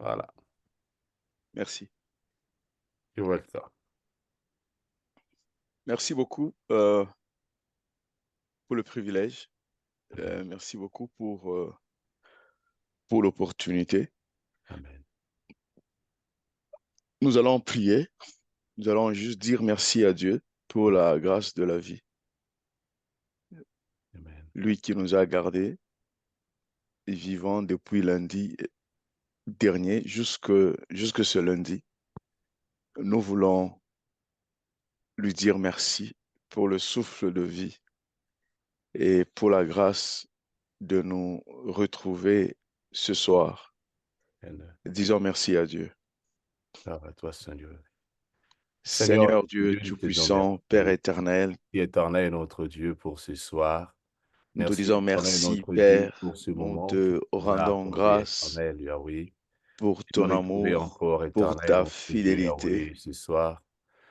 Voilà. Merci. You're welcome. Merci beaucoup pour le privilège. Merci beaucoup pour l'opportunité. Amen. Nous allons prier. Nous allons juste dire merci à Dieu pour la grâce de la vie. Amen. Lui qui nous a gardés vivants depuis lundi dernier jusque ce lundi. Nous voulons lui dire merci pour le souffle de vie et pour la grâce de nous retrouver ce soir. Amen. Disons merci à Dieu. Gloire à toi, Seigneur. Seigneur, Seigneur notre Dieu Dieu, nous te disons Tout-Puissant, Père merci. éternel, Qui est éternel, notre Dieu, pour ce soir. nous te Merci, disons éternel, merci, notre Dieu, Père. pour ce Nous moment que te tu nous as rendons accordé, grâce éternel, Yahweh. pour Tu nous ton retrouver amour, encore, pour éternel, ta notre Dieu, fidélité. Yahweh, ce soir.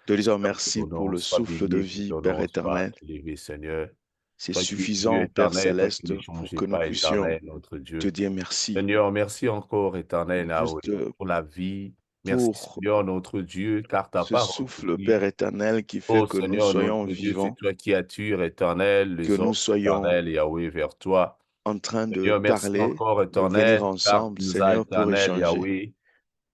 Te disons Seigneur, que merci ton pour nom le soit souffle de béni, que vie, ton Père nom soit éternel. élevé, Seigneur. C'est Toi qui es Dieu suffisant, Père éternel, toi qui céleste, ne pour changes que nous pas, puissions éternel, notre te Dieu. dire merci. Seigneur, merci encore, éternel, Yahweh, Juste pour la vie. Merci, pour Seigneur, notre Dieu, car ta ce parole souffle, dit, Père éternel, qui fait ô que nous Seigneur, soyons notre Dieu, c'est vivants, toi qui attires, éternel, que les hommes, nous soyons éternel, Yahweh, vers toi. en train de Seigneur, merci parler, encore, de venir éternel, car ensemble, tu nous as, Seigneur, pour éternel, échanger. Yahweh,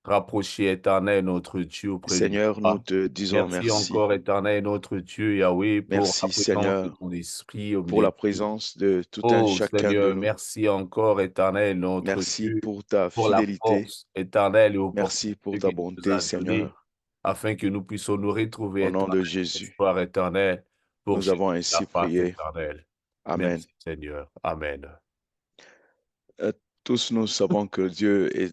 rapproché, éternel, notre Dieu, auprès de Seigneur, nous toi. te disons Merci merci. encore, éternel, notre Dieu, Yahweh, pour la Merci, présence de Seigneur, ton esprit au pour milieu la de nous. présence de tout un Oh chacun de Seigneur, nous. merci encore, éternel, notre Merci Dieu, pour ta pour la fidélité. force éternelle et Merci pour opportunité ta que tu nous bonté, as donnée, Seigneur. afin que nous puissions nous retrouver, Au nom éternel, de ce Jésus, soir éternel, pour nous avons chercher ta ainsi face prié. éternelle. Amen. Merci Seigneur. Amen. Euh, Tous nous savons que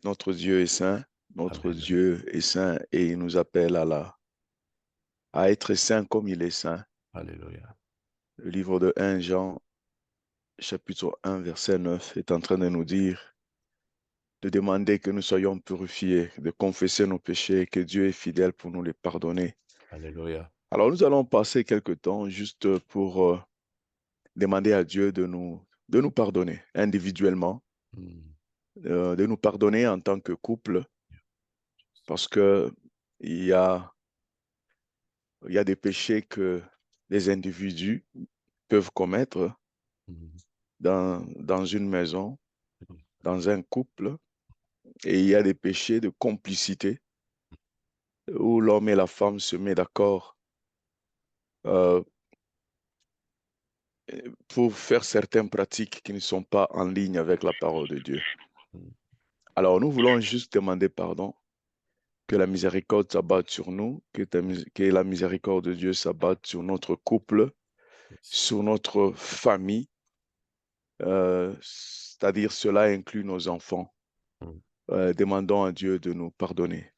notre Dieu est saint. Notre Amen. Dieu est saint et il nous appelle à être saint comme il est saint. Alléluia. Le livre de 1 Jean, chapitre 1, verset 9, est en train de nous dire, de demander que nous soyons purifiés, de confesser nos péchés, que Dieu est fidèle pour nous les pardonner. Alléluia. Alors nous allons passer quelques temps juste pour demander à Dieu de nous pardonner individuellement, Mm. de nous pardonner en tant que couple, parce que il y a, il y a des péchés que les individus peuvent commettre Mm. dans une maison, dans un couple, et il y a des péchés de complicité où l'homme et la femme se mettent d'accord euh, pour faire certaines pratiques qui ne sont pas en ligne avec la parole de Dieu. Mm. Alors nous voulons juste demander pardon, que la miséricorde s'abatte sur nous, que la miséricorde de Dieu s'abatte sur notre couple, Yes. sur notre famille, c'est-à-dire cela inclut nos enfants. Mm. Demandons à Dieu de nous pardonner.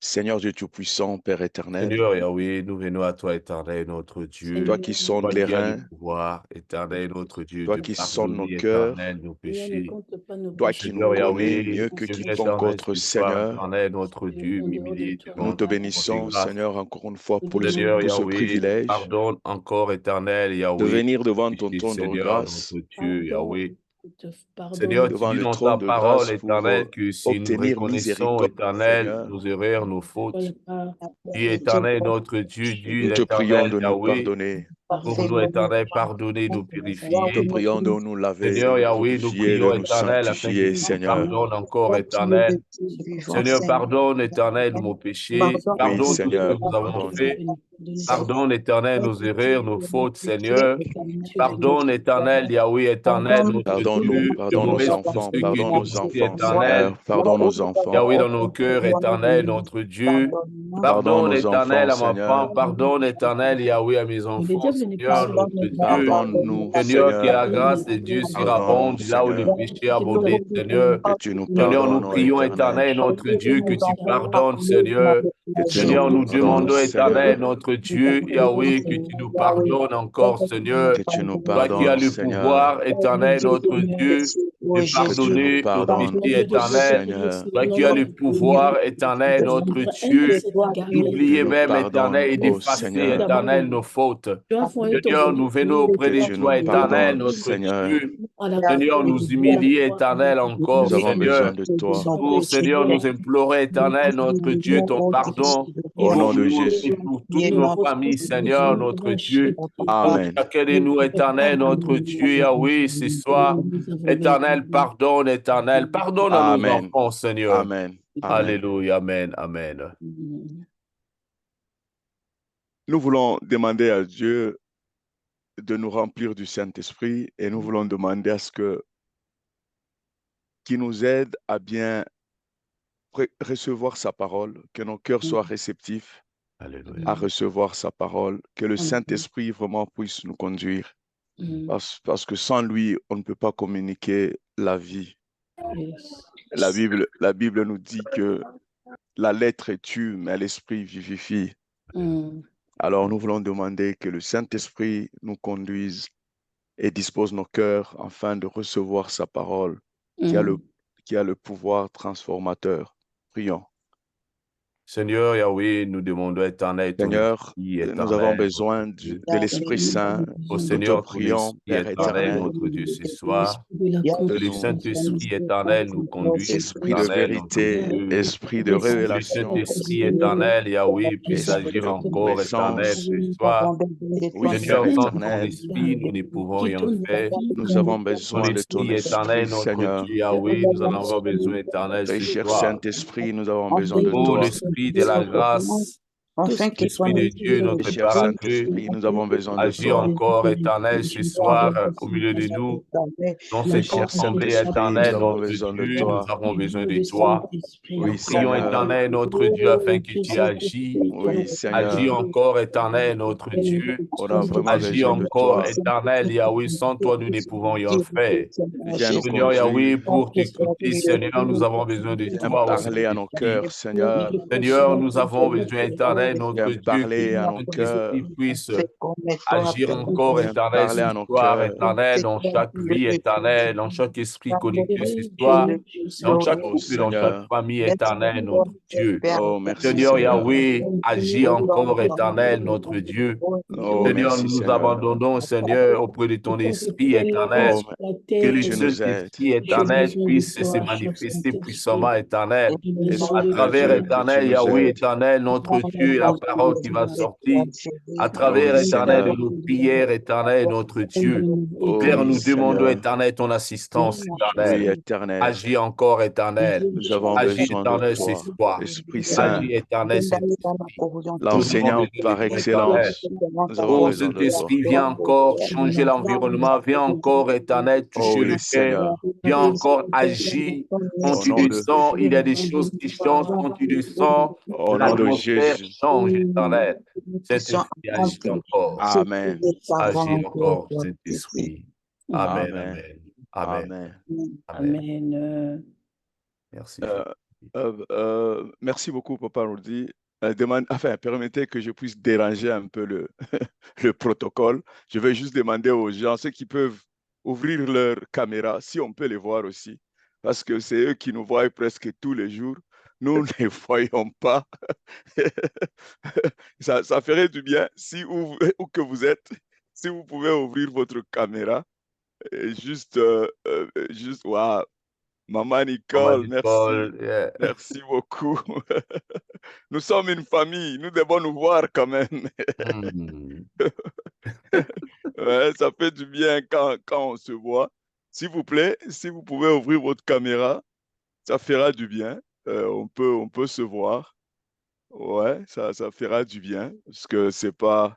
Seigneur Dieu Tout-Puissant, Père éternel, Seigneur Yahweh, nous venons à toi, éternel, notre Dieu. toi qui Seigneur, nous sondes Toi les qui as le reins, pouvoir, éternel, notre Dieu, toi de qui sondes nos pardonner, cœurs, éternel, nos Seigneur, ne péchés. compte pas nos toi péchés qui nous Seigneur pour nous connais Yahweh, mieux en que je viens, Seigneur. quiconque éternel, autre, ce soir, Seigneur. éternel, notre Seigneur, Dieu, en dehors de m'humilier toi, devant Nous nous te ton n'avons trône de bénissons, personne. grâce. Seigneur, encore une fois Nous Seigneur demandons pour ce Yahweh, privilège pardonne encore, éternel, de Yahweh, venir nos devant ton péchés, trône de Seigneur, notre grâce, Dieu, pardon, Yahweh. nous te pardonnons, Seigneur, tu devant dis le dans trône ta de parole, grâce pour éternel, que si nous obtenir reconnaissons, miséricorde, éternel, Seigneur. nos erreurs, nos soyez fautes, pas tu es Dieu, éternel, notre Dieu, Dieu, Nous te prions l'éternel, de nous Yahweh, pardonner. pour nous, éternel, pardonner, nous Nous te purifier. prions de nous laver, de Seigneur nous Yahweh, nous purifier, de prions, nous éternel, afin que sanctifier, tu nous Seigneur. pardonnes encore, éternel. ce qu'on fait, Seigneur, pardonne, éternel, nos péchés. Oui, Pardonne tout ce que Seigneur, nous avons pardonne-nous. fait. et nous pardonner, Seigneur. Pardonne, éternel, nos erreurs, nos fautes, Seigneur. Plénitude de Pardonne, grâce. éternel, Yahweh, éternel, notre Pardonne-nous, Dieu, de pardonne nos mauvaises enfants, pensées qui pardonne sont nos ici, enfants, éternel. Seigneur, pardonne nos enfants, Yahweh, dans nos cœurs, éternel, notre Dieu. pardonne Pardonne, nos enfants, éternel, à ma Seigneur. femme. Pardonne, éternel, Yahweh, à mes Mais le enfants. diable n'est pas Seigneur, celui notre qui Dieu. Pardonne-nous, Seigneur, que Seigneur. la pardonne, grâce de pardonne, Dieu Pardonne-nous, surabonde là où les Seigneur. péchés c'est pour abondent, Seigneur. Que tu nous Seigneur, pardonnes, nous ô prions, Éternel. éternel, notre Dieu, que tu Seigneur. pardonnes, Seigneur. Que tu nous Seigneur, nous pardonnes, demandons, éternel, Seigneur. notre Dieu, Yahweh, que tu nous pardonnes encore, Seigneur. Que tu nous Toi qui as pardonnes, le Seigneur. pouvoir, éternel, notre Dieu. Oh, de Jésus. que Dieu nous pardonner nos pardonne, péchés éternels. Seigneur. Toi qui as le pouvoir éternel, notre Dieu, De d'oublier nous même éternel pardonne, et ô d'effacer Seigneur, éternel nos fautes. Seigneur, nous venons auprès que de Dieu nous toi éternel, pardonne, notre Seigneur. Dieu. Seigneur, nous humilier éternel encore, Nous avons besoin Seigneur. de toi. Pour, Seigneur, nous implorer, éternel, notre Dieu, ton pardon Au nom pour de nous et Jésus. pour toutes nos familles, Seigneur, notre Dieu. Pour Amen. chacun de nous, éternel, notre Dieu, Yahweh, ce soir, éternel, pardonne, éternel, pardonne à nos Amen. enfants, Seigneur. Amen. Amen. Alléluia, amen, amen. Nous voulons demander à Dieu de nous remplir du Saint-Esprit et nous voulons demander à ce qu'il nous aide à bien recevoir sa parole, que nos cœurs soient réceptifs Alléluia. à recevoir sa parole, que le Saint-Esprit vraiment puisse nous conduire. Parce que sans lui, on ne peut pas communiquer la vie. La Bible nous dit que la lettre tue, mais l'esprit vivifie. Alors nous voulons demander que le Saint-Esprit nous conduise et dispose nos cœurs afin de recevoir sa parole qui a le pouvoir transformateur. Prions. Seigneur Yahweh, nous demandons éternel ton Seigneur, esprit nous avons éternel. besoin de l'Esprit Saint. Au Nous te Seigneur, ton prions, esprit Père éternel, éternel, notre Dieu, ce soir. de Que le nous, Saint-Esprit éternel nous conduise, esprit de éternel, notre vérité, Dieu. esprit de Que le révélation, Saint-Esprit éternel, Yahweh, puisse esprit agir de encore, éternel, présence. ce soir. Oui, Seigneur, Père sans ton éternel, esprit, nous ne pouvons rien faire. nous avons Ton besoin de ton esprit esprit, éternel, notre Seigneur. Dieu, Yahweh, nous en avons besoin, éternel, Très ce cher soir. Saint-Esprit, nous avons besoin de Oh, toi. l'esprit de la grâce, l'esprit de Dieu, Très notre cher Père adoré, Saint-Esprit, nous avons besoin de agis toi. encore, éternel, ce soir, au milieu de nous. Dans Très cette cher assemblée Saint-Esprit, nous éternelle, avons notre besoin de Dieu, nous toi. avons besoin de toi. Oui, Nous prions, Seigneur. éternel, notre Dieu, afin que tu agis. Oui, Agis Seigneur. encore, éternel, notre Dieu. On a vraiment Agis besoin de encore, toi. éternel, Yahweh. Sans toi, nous ne pouvons rien faire. Viens nous Seigneur Yahweh, conduire. pour t'écouter, Seigneur, nous avons besoin de Viens toi au parler à nos Saint-Esprit. cœurs, Seigneur. Seigneur, nous avons besoin, éternel, notre Viens Dieu, que parler le à nos Saint-Esprit cœurs. puisse agir encore, Viens éternel, parler ce à nos soir, cœurs. éternel, dans chaque vie, éternel, dans chaque esprit connecté ce soir, dans chaque Oh, couple, dans chaque Seigneur. famille, éternel, notre Dieu. Oh, merci, Seigneur Seigneur. Yahweh, agis encore, éternel, notre Dieu. Oh, Seigneur, merci, nous nous Seigneur. abandonnons, Seigneur, auprès de ton esprit éternel. Oh, Que le tu nous aides. Saint-Esprit éternel puisse se manifester puissamment, éternel. À Esprit de travers Dieu, que tu éternel, nous Yahweh aides. éternel, notre Dieu, la parole qui va sortir. À Oui, travers éternel de Seigneur. nos prières, éternel, notre Dieu. Oh, Père, oui, nous demandons, Seigneur. éternel, ton assistance, Oui, éternel. éternel. Agis encore, éternel. Nous avons Agis, besoin de éternel, ce toi. soir. Esprit Saint, Agis, éternel, Saint-Esprit. Nous avons l'enseignant besoin de par toi, éternel. excellence. Nous avons Oh, besoin de toi. Saint-Esprit, viens encore changer l'environnement, viens encore, éternel, Oh, toucher oui, le cœur, Seigneur. viens encore agir. Quand Au tu nom le de, sens, il y a des choses qui changent. Quand tu le sens, au nom de l'atmosphère Jésus. change, éternel. Saint-Esprit, agis encore. Amen. Agis encore, Saint-Esprit. Amen, Amen. amen, amen, Amen. amen. Merci. Merci beaucoup, Papa Rudy. Permettez que je puisse déranger un peu le protocole. Je vais juste demander aux gens, ceux qui peuvent ouvrir leur caméra, si on peut les voir aussi, parce que c'est eux qui nous voient presque tous les jours. Nous ne les voyons pas. Ça ferait du bien, si où que vous êtes, si vous pouvez ouvrir votre caméra. Et juste, waouh. Maman Nicole, merci. Nicole, yeah. Merci beaucoup. Nous sommes une famille, nous devons nous voir quand même. Ouais, ça fait du bien quand on se voit. S'il vous plaît, si vous pouvez ouvrir votre caméra, ça fera du bien. On peut se voir. Ouais, ça fera du bien. Parce que c'est pas...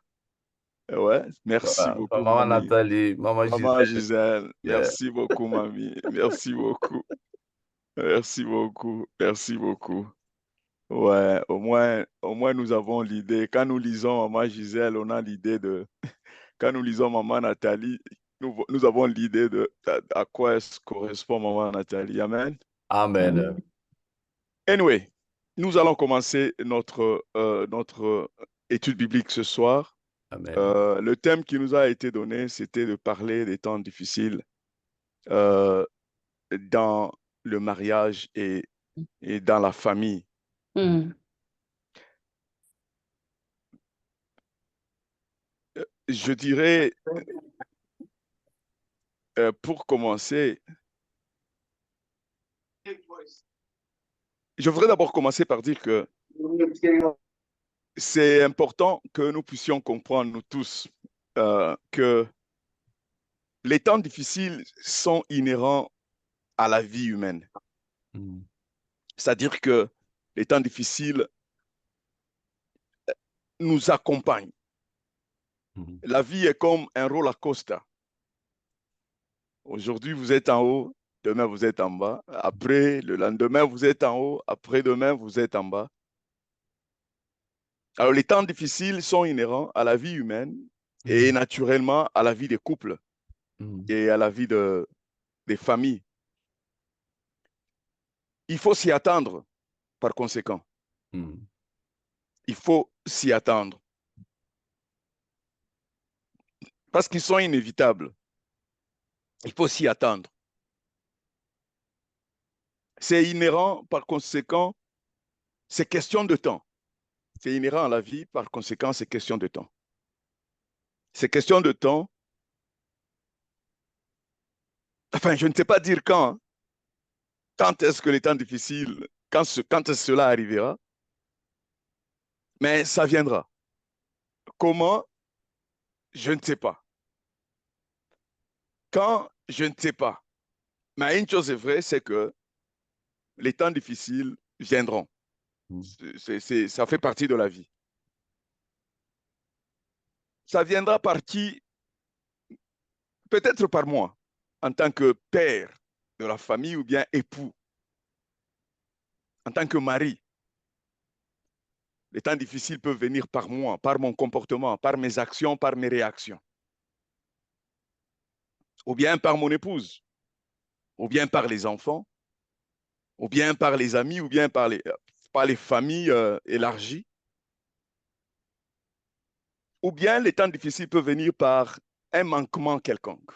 Ouais, merci beaucoup, Maman mamie. Nathalie, Maman Maman Gisèle. Gisèle, Yeah. merci beaucoup, mamie. Merci beaucoup. Merci beaucoup. Merci beaucoup. Ouais, au moins nous avons l'idée. Quand nous lisons Maman Gisèle, on a l'idée de... Quand nous lisons Maman Nathalie, nous avons l'idée de à quoi correspond Maman Nathalie. Amen. Amen. Anyway, nous allons commencer notre étude biblique ce soir. Amen. Le thème qui nous a été donné, c'était de parler des temps difficiles. dans le mariage et dans la famille. Je dirais, pour commencer, je voudrais d'abord commencer par dire que c'est important que nous puissions comprendre, nous tous, que les temps difficiles sont inhérents à la vie humaine. C'est-à-dire que les temps difficiles nous accompagnent. La vie est comme un roller coaster. Aujourd'hui, vous êtes en haut, demain, vous êtes en bas. Après, le lendemain, vous êtes en haut. Après-demain, vous êtes en bas. Alors, les temps difficiles sont inhérents à la vie humaine et naturellement à la vie des couples et à la vie des familles. Il faut s'y attendre, par conséquent. Il faut s'y attendre. Parce qu'ils sont inévitables. Il faut s'y attendre. C'est inhérent, par conséquent, c'est question de temps. C'est inhérent à la vie, par conséquent, c'est question de temps. C'est question de temps. Enfin, je ne sais pas dire quand. Hein. Quand est-ce que les temps difficiles, quand est-ce que cela arrivera? Mais ça viendra. Comment? Je ne sais pas. Quand? Je ne sais pas. Mais une chose est vraie, c'est que les temps difficiles viendront. Ça fait partie de la vie. Ça viendra par qui? Peut-être par moi, en tant que père de la famille ou bien époux, en tant que mari. Les temps difficiles peuvent venir par moi, par mon comportement, par mes actions, par mes réactions. Ou bien par mon épouse, ou bien par les enfants, ou bien par les amis, ou bien par les familles élargies. Ou bien les temps difficiles peuvent venir par un manquement quelconque.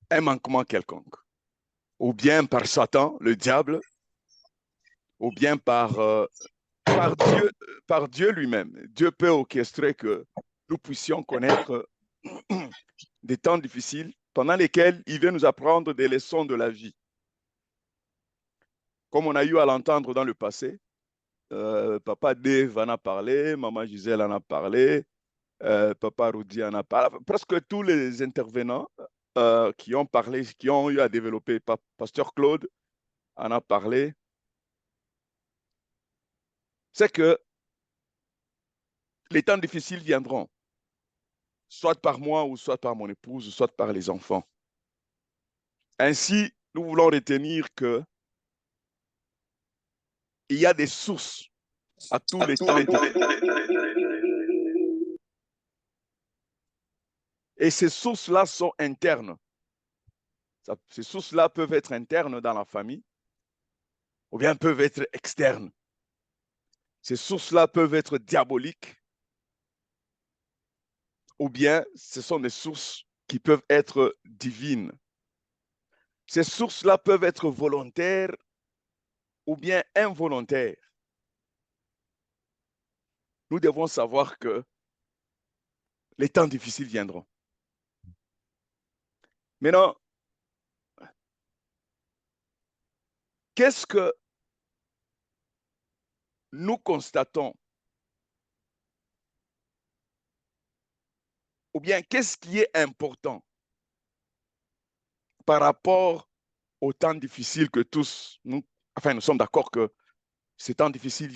Un manquement quelconque. Ou bien par Satan, le diable, ou bien par Dieu lui-même. Dieu peut orchestrer que nous puissions connaître des temps difficiles pendant lesquels il vient nous apprendre des leçons de la vie. Comme on a eu à l'entendre dans le passé, Papa Dave en a parlé, Maman Gisèle en a parlé, Papa Rudy en a parlé. Presque tous les intervenants qui ont parlé, qui ont eu à développer, Pasteur Claude en a parlé, c'est que les temps difficiles viendront, soit par moi, ou soit par mon épouse, ou soit par les enfants. Ainsi, nous voulons retenir que il y a des sources à tous les temps difficiles. Et ces sources-là sont internes. Ces sources-là peuvent être internes dans la famille, ou bien peuvent être externes. Ces sources-là peuvent être diaboliques, ou bien ce sont des sources qui peuvent être divines. Ces sources-là peuvent être volontaires ou bien involontaires. Nous devons savoir que les temps difficiles viendront. Maintenant, qu'est-ce que nous constatons? Ou bien qu'est-ce qui est important par rapport aux temps difficiles que tous, nous sommes d'accord que ces temps difficiles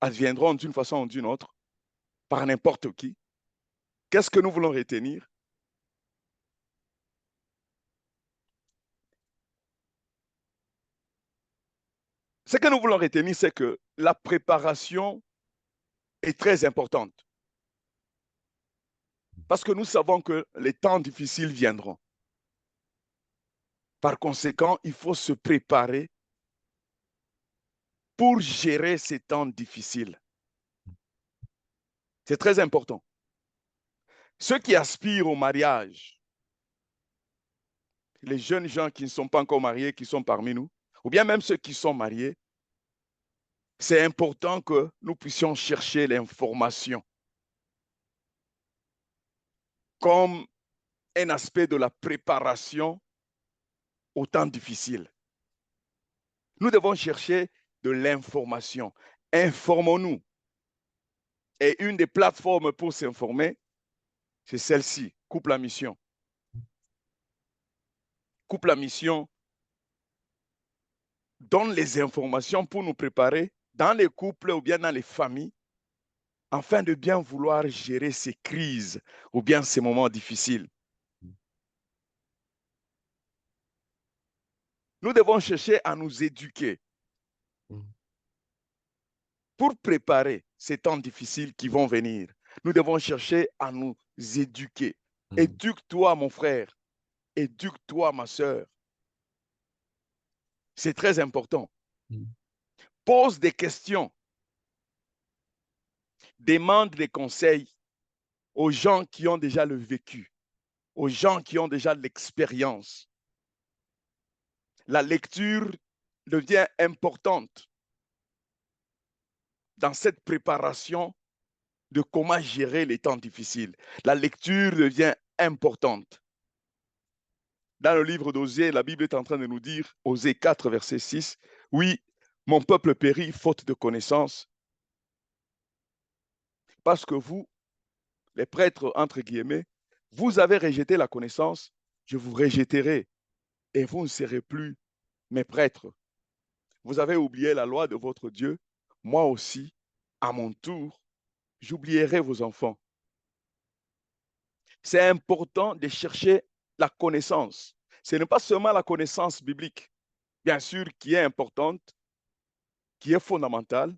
adviendront d'une façon ou d'une autre, par n'importe qui. Qu'est-ce que nous voulons retenir? Ce que nous voulons retenir, c'est que la préparation est très importante. Parce que nous savons que les temps difficiles viendront. Par conséquent, il faut se préparer pour gérer ces temps difficiles. C'est très important. Ceux qui aspirent au mariage, les jeunes gens qui ne sont pas encore mariés, qui sont parmi nous, ou bien même ceux qui sont mariés, c'est important que nous puissions chercher l'information comme un aspect de la préparation au temps difficile. Nous devons chercher de l'information. Informons-nous. Et une des plateformes pour s'informer, c'est celle-ci, Couple à Mission. Couple à Mission donne les informations pour nous préparer dans les couples ou bien dans les familles, afin de bien vouloir gérer ces crises ou bien ces moments difficiles. Nous devons chercher à nous éduquer pour préparer ces temps difficiles qui vont venir. Nous devons chercher à nous éduquer. Éduque-toi, mon frère. Éduque-toi, ma sœur. C'est très important. Pose des questions. Demande des conseils aux gens qui ont déjà le vécu, aux gens qui ont déjà l'expérience. La lecture devient importante dans cette préparation de comment gérer les temps difficiles. La lecture devient importante. Dans le livre d'Osée, la Bible est en train de nous dire, Osée 4, verset 6, « Oui, mon peuple périt faute de connaissance, parce que vous, les prêtres, entre guillemets, vous avez rejeté la connaissance, je vous rejetterai, et vous ne serez plus mes prêtres. Vous avez oublié la loi de votre Dieu, moi aussi, à mon tour, j'oublierai vos enfants. » C'est important de chercher la connaissance. Ce n'est pas seulement la connaissance biblique, bien sûr, qui est importante, qui est fondamentale,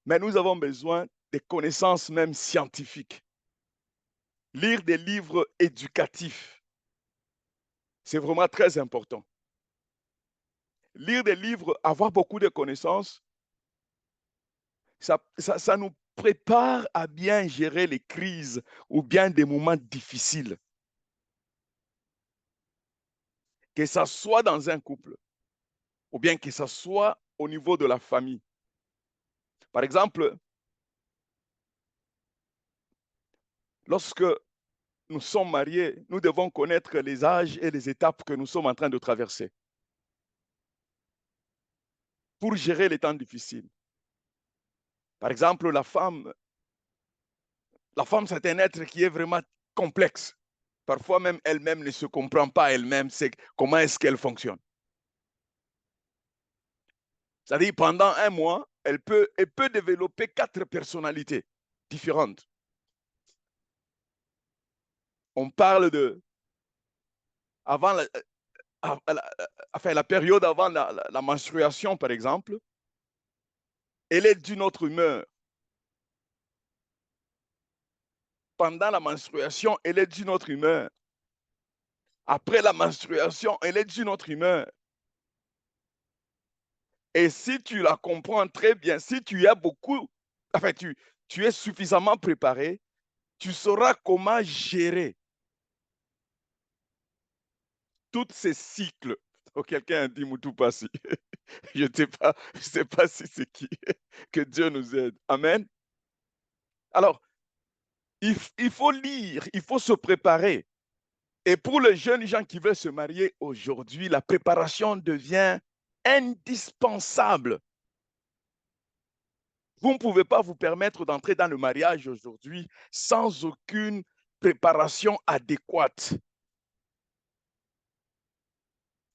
mais nous avons besoin de connaissances même scientifiques. Lire des livres éducatifs, c'est vraiment très important. Lire des livres, avoir beaucoup de connaissances, ça nous prépare à bien gérer les crises ou bien des moments difficiles. Que ça soit dans un couple ou bien que ça soit au niveau de la famille. Par exemple, lorsque nous sommes mariés, nous devons connaître les âges et les étapes que nous sommes en train de traverser pour gérer les temps difficiles. Par exemple, la femme, c'est un être qui est vraiment complexe. Parfois même elle-même ne se comprend pas elle-même comment est-ce qu'elle fonctionne. C'est-à-dire, pendant un mois, elle peut développer 4 personnalités différentes. On parle de avant la période avant la menstruation, par exemple, elle est d'une autre humeur. Pendant la menstruation, elle est d'une autre humeur. Après la menstruation, elle est d'une autre humeur. Et si tu la comprends très bien, si tu as tu es suffisamment préparé, tu sauras comment gérer tous ces cycles. Oh, quelqu'un a dit Moutou Passi. Je ne sais pas si c'est qui. Que Dieu nous aide. Amen. Alors, il faut lire, il faut se préparer. Et pour les jeunes gens qui veulent se marier aujourd'hui, la préparation devient indispensable. Vous ne pouvez pas vous permettre d'entrer dans le mariage aujourd'hui sans aucune préparation adéquate.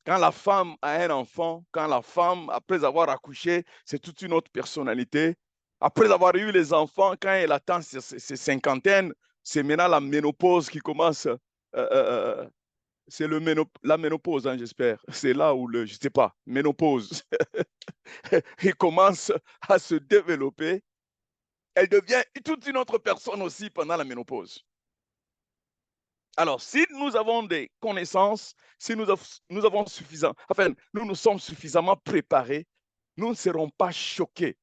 Quand la femme a un enfant, quand la femme, après avoir accouché, c'est toute une autre personnalité. Après avoir eu les enfants, quand elle atteint ses cinquantaines, c'est maintenant la ménopause qui commence. C'est la ménopause, hein, j'espère. C'est là où je ne sais pas, ménopause. Il commence à se développer. Elle devient toute une autre personne aussi pendant la ménopause. Alors, si nous avons des connaissances, si nous avons nous nous sommes suffisamment préparés, nous ne serons pas choqués.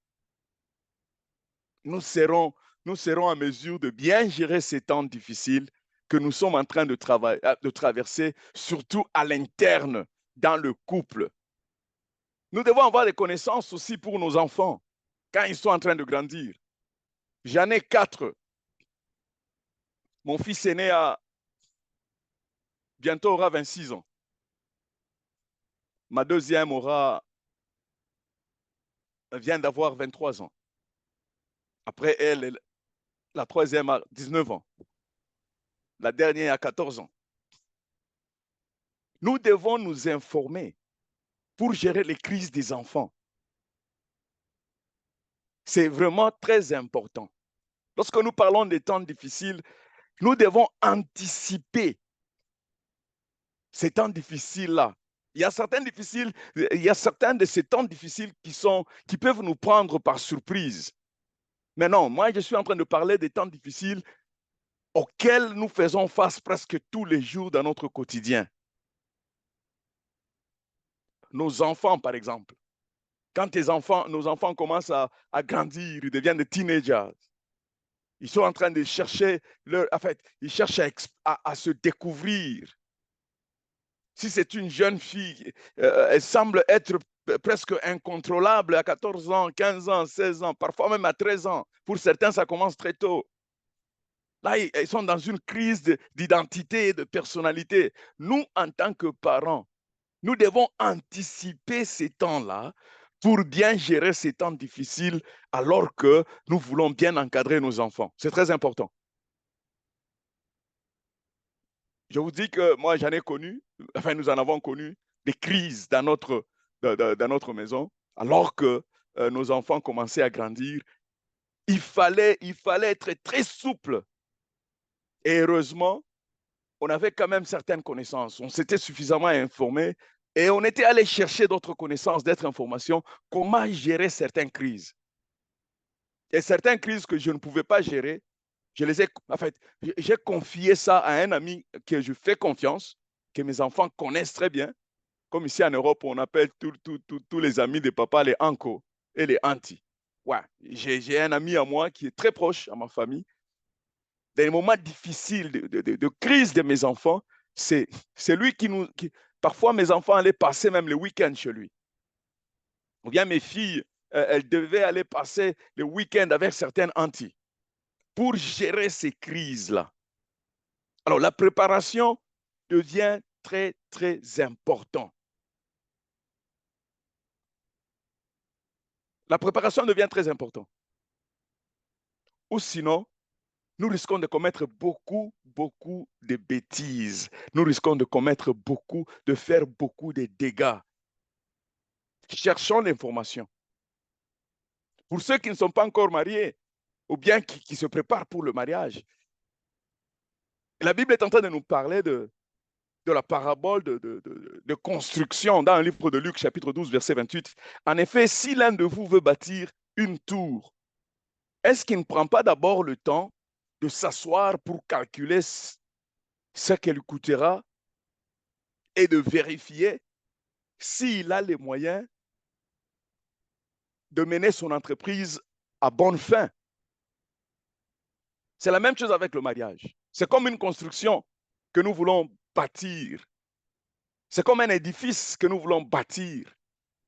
Nous serons en mesure de bien gérer ces temps difficiles que nous sommes en train de traverser, surtout à l'interne, dans le couple. Nous devons avoir des connaissances aussi pour nos enfants quand ils sont en train de grandir. J'en ai 4. Mon fils aîné bientôt aura 26 ans. Ma deuxième vient d'avoir 23 ans. Après elle, la troisième a 19 ans. La dernière a 14 ans. Nous devons nous informer pour gérer les crises des enfants. C'est vraiment très important. Lorsque nous parlons des temps difficiles, nous devons anticiper ces temps difficiles-là. Il y a certains de ces temps difficiles qui peuvent nous prendre par surprise. Mais non, moi, je suis en train de parler des temps difficiles auxquels nous faisons face presque tous les jours dans notre quotidien. Nos enfants, par exemple. Quand nos enfants commencent à grandir, ils deviennent des teenagers. Ils sont en train de chercher ils cherchent à se découvrir. Si c'est une jeune fille, elle semble être presque incontrôlable à 14 ans, 15 ans, 16 ans, parfois même à 13 ans. Pour certains, ça commence très tôt. Là, ils sont dans une crise d'identité et de personnalité. Nous, en tant que parents, nous devons anticiper ces temps-là pour bien gérer ces temps difficiles alors que nous voulons bien encadrer nos enfants. C'est très important. Je vous dis que moi, j'en ai connu, nous en avons connu des crises dans notre maison, alors que nos enfants commençaient à grandir. Il fallait être très souple. Et heureusement, on avait quand même certaines connaissances. On s'était suffisamment informé et on était allé chercher d'autres connaissances, d'autres informations, comment gérer certaines crises. Et certaines crises que je ne pouvais pas gérer, j'ai confié ça à un ami que je fais confiance, que mes enfants connaissent très bien. Comme ici en Europe, on appelle tous les amis de papa les uncles et les aunties. Ouais, j'ai un ami à moi qui est très proche à ma famille. Dans les moments difficiles de crise de mes enfants, c'est lui parfois mes enfants allaient passer même le week-end chez lui. Ou bien mes filles, elles devaient aller passer le week-end avec certaines aunties pour gérer ces crises-là. Alors, la préparation devient très, très important. La préparation devient très importante. Ou sinon, nous risquons de commettre beaucoup de bêtises. Nous risquons de faire beaucoup de dégâts. Cherchons l'information. Pour ceux qui ne sont pas encore mariés, ou bien qui se préparent pour le mariage, la Bible est en train de nous parler de la parabole de construction dans le livre de Luc, chapitre 12, verset 28. En effet, si l'un de vous veut bâtir une tour, est-ce qu'il ne prend pas d'abord le temps de s'asseoir pour calculer ce qu'elle coûtera et de vérifier s'il a les moyens de mener son entreprise à bonne fin? C'est la même chose avec le mariage. C'est comme une construction que nous voulons bâtir. C'est comme un édifice que nous voulons bâtir.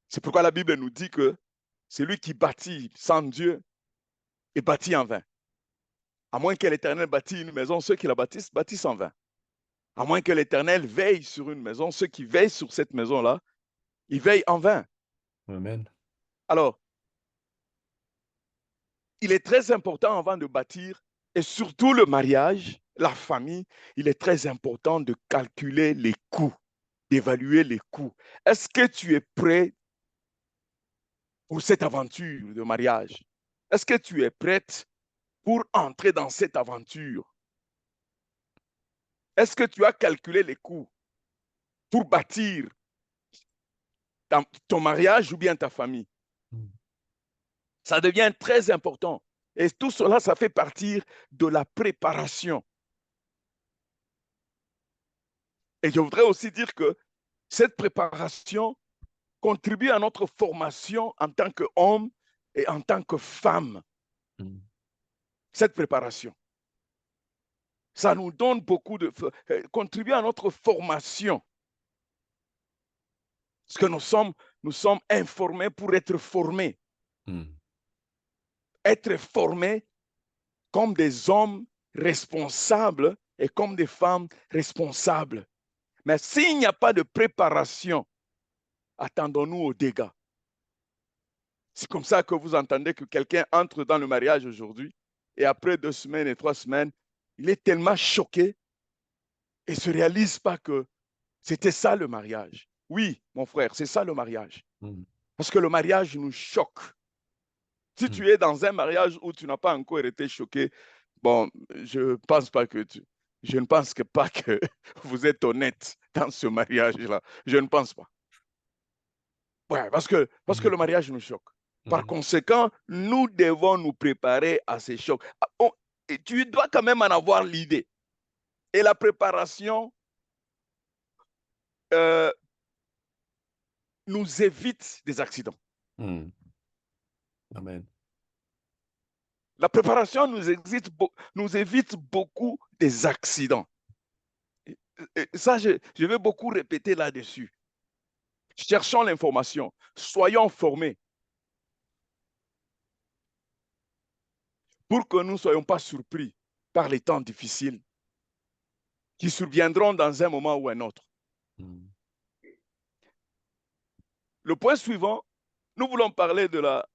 C'est pourquoi la Bible nous dit que celui qui bâtit sans Dieu est bâti en vain. À moins que l'Éternel bâtisse une maison, ceux qui la bâtissent en vain. À moins que l'Éternel veille sur une maison, ceux qui veillent sur cette maison-là, ils veillent en vain. Amen. Alors, il est très important avant de bâtir, et surtout le mariage, la famille, il est très important de calculer les coûts, d'évaluer les coûts. Est-ce que tu es prêt pour cette aventure de mariage? Est-ce que tu es prête pour entrer dans cette aventure? Est-ce que tu as calculé les coûts pour bâtir ton mariage ou bien ta famille? Ça devient très important. Et tout cela, ça fait partie de la préparation. Et je voudrais aussi dire que cette préparation contribue à notre formation en tant qu'homme et en tant que femme. Cette préparation. Ça nous donne beaucoup de... contribue à notre formation. Parce que nous sommes informés pour être formés. Être formés comme des hommes responsables et comme des femmes responsables. Mais s'il n'y a pas de préparation, attendons-nous aux dégâts. C'est comme ça que vous entendez que quelqu'un entre dans le mariage aujourd'hui et après 2 semaines et 3 semaines, il est tellement choqué et ne se réalise pas que c'était ça le mariage. Oui, mon frère, c'est ça le mariage. Parce que le mariage nous choque. Si tu es dans un mariage où tu n'as pas encore été choqué, bon, je ne pense pas que vous êtes honnête dans ce mariage-là. Je ne pense pas. Ouais, parce que le mariage nous choque. Par conséquent, nous devons nous préparer à ces chocs. Et tu dois quand même en avoir l'idée. Et la préparation nous évite des accidents. Amen. La préparation nous évite beaucoup des accidents. Et ça, je vais beaucoup répéter là-dessus. Cherchons l'information. Soyons formés. Pour que nous ne soyons pas surpris par les temps difficiles qui surviendront dans un moment ou un autre. Le point suivant, nous voulons parler de la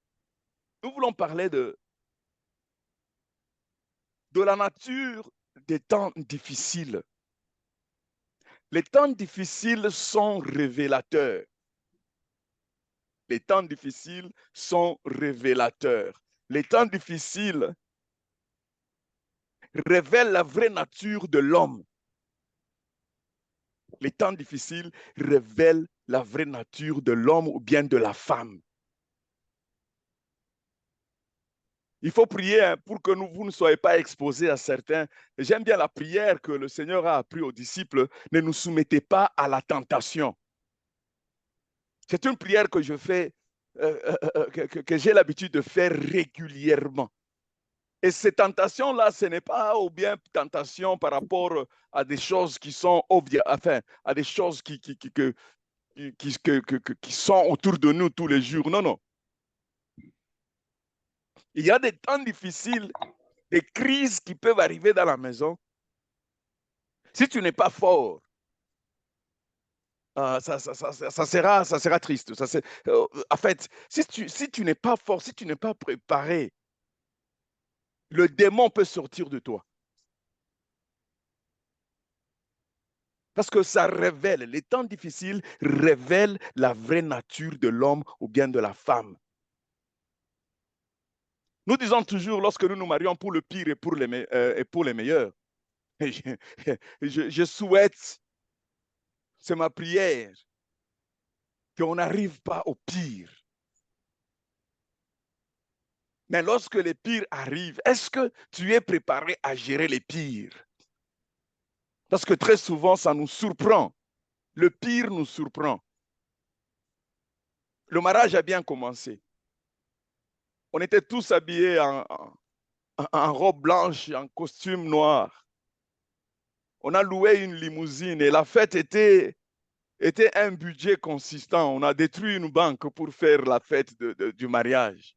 nature des temps difficiles. Les temps difficiles sont révélateurs. Les temps difficiles sont révélateurs. Les temps difficiles révèlent la vraie nature de l'homme. Les temps difficiles révèlent la vraie nature de l'homme ou bien de la femme. Il faut prier pour que vous ne soyez pas exposés à certains. J'aime bien la prière que le Seigneur a appris aux disciples. Ne nous soumettez pas à la tentation. C'est une prière que je fais, que j'ai l'habitude de faire régulièrement. Et ces tentations-là, ce n'est pas ou bien tentation par rapport à des choses qui sont obviées, enfin, à des choses qui sont autour de nous tous les jours. Non, non. Il y a des temps difficiles, des crises qui peuvent arriver dans la maison. Si tu n'es pas fort, ça sera triste. En fait, si tu n'es pas fort, si tu n'es pas préparé, le démon peut sortir de toi. Parce que ça révèle, les temps difficiles révèlent la vraie nature de l'homme ou bien de la femme. Nous disons toujours, lorsque nous nous marions, pour le pire et pour les meilleurs. Je souhaite, c'est ma prière, qu'on n'arrive pas au pire. Mais lorsque les pires arrivent, est-ce que tu es préparé à gérer les pires? Parce que très souvent, ça nous surprend. Le pire nous surprend. Le mariage a bien commencé. On était tous habillés en robe blanche, en costume noir. On a loué une limousine et la fête était un budget consistant. On a détruit une banque pour faire la fête du mariage.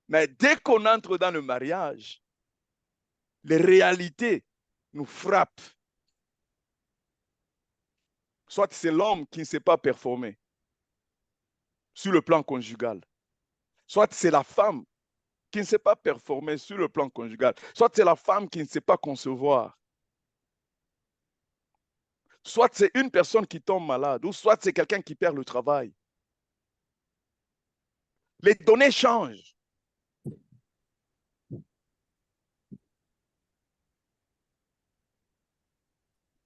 Mais dès qu'on entre dans le mariage, les réalités nous frappent. Soit c'est l'homme qui ne sait pas performer sur le plan conjugal. Soit c'est la femme qui ne sait pas performer sur le plan conjugal. Soit c'est la femme qui ne sait pas concevoir. Soit c'est une personne qui tombe malade, ou soit c'est quelqu'un qui perd le travail. Les données changent.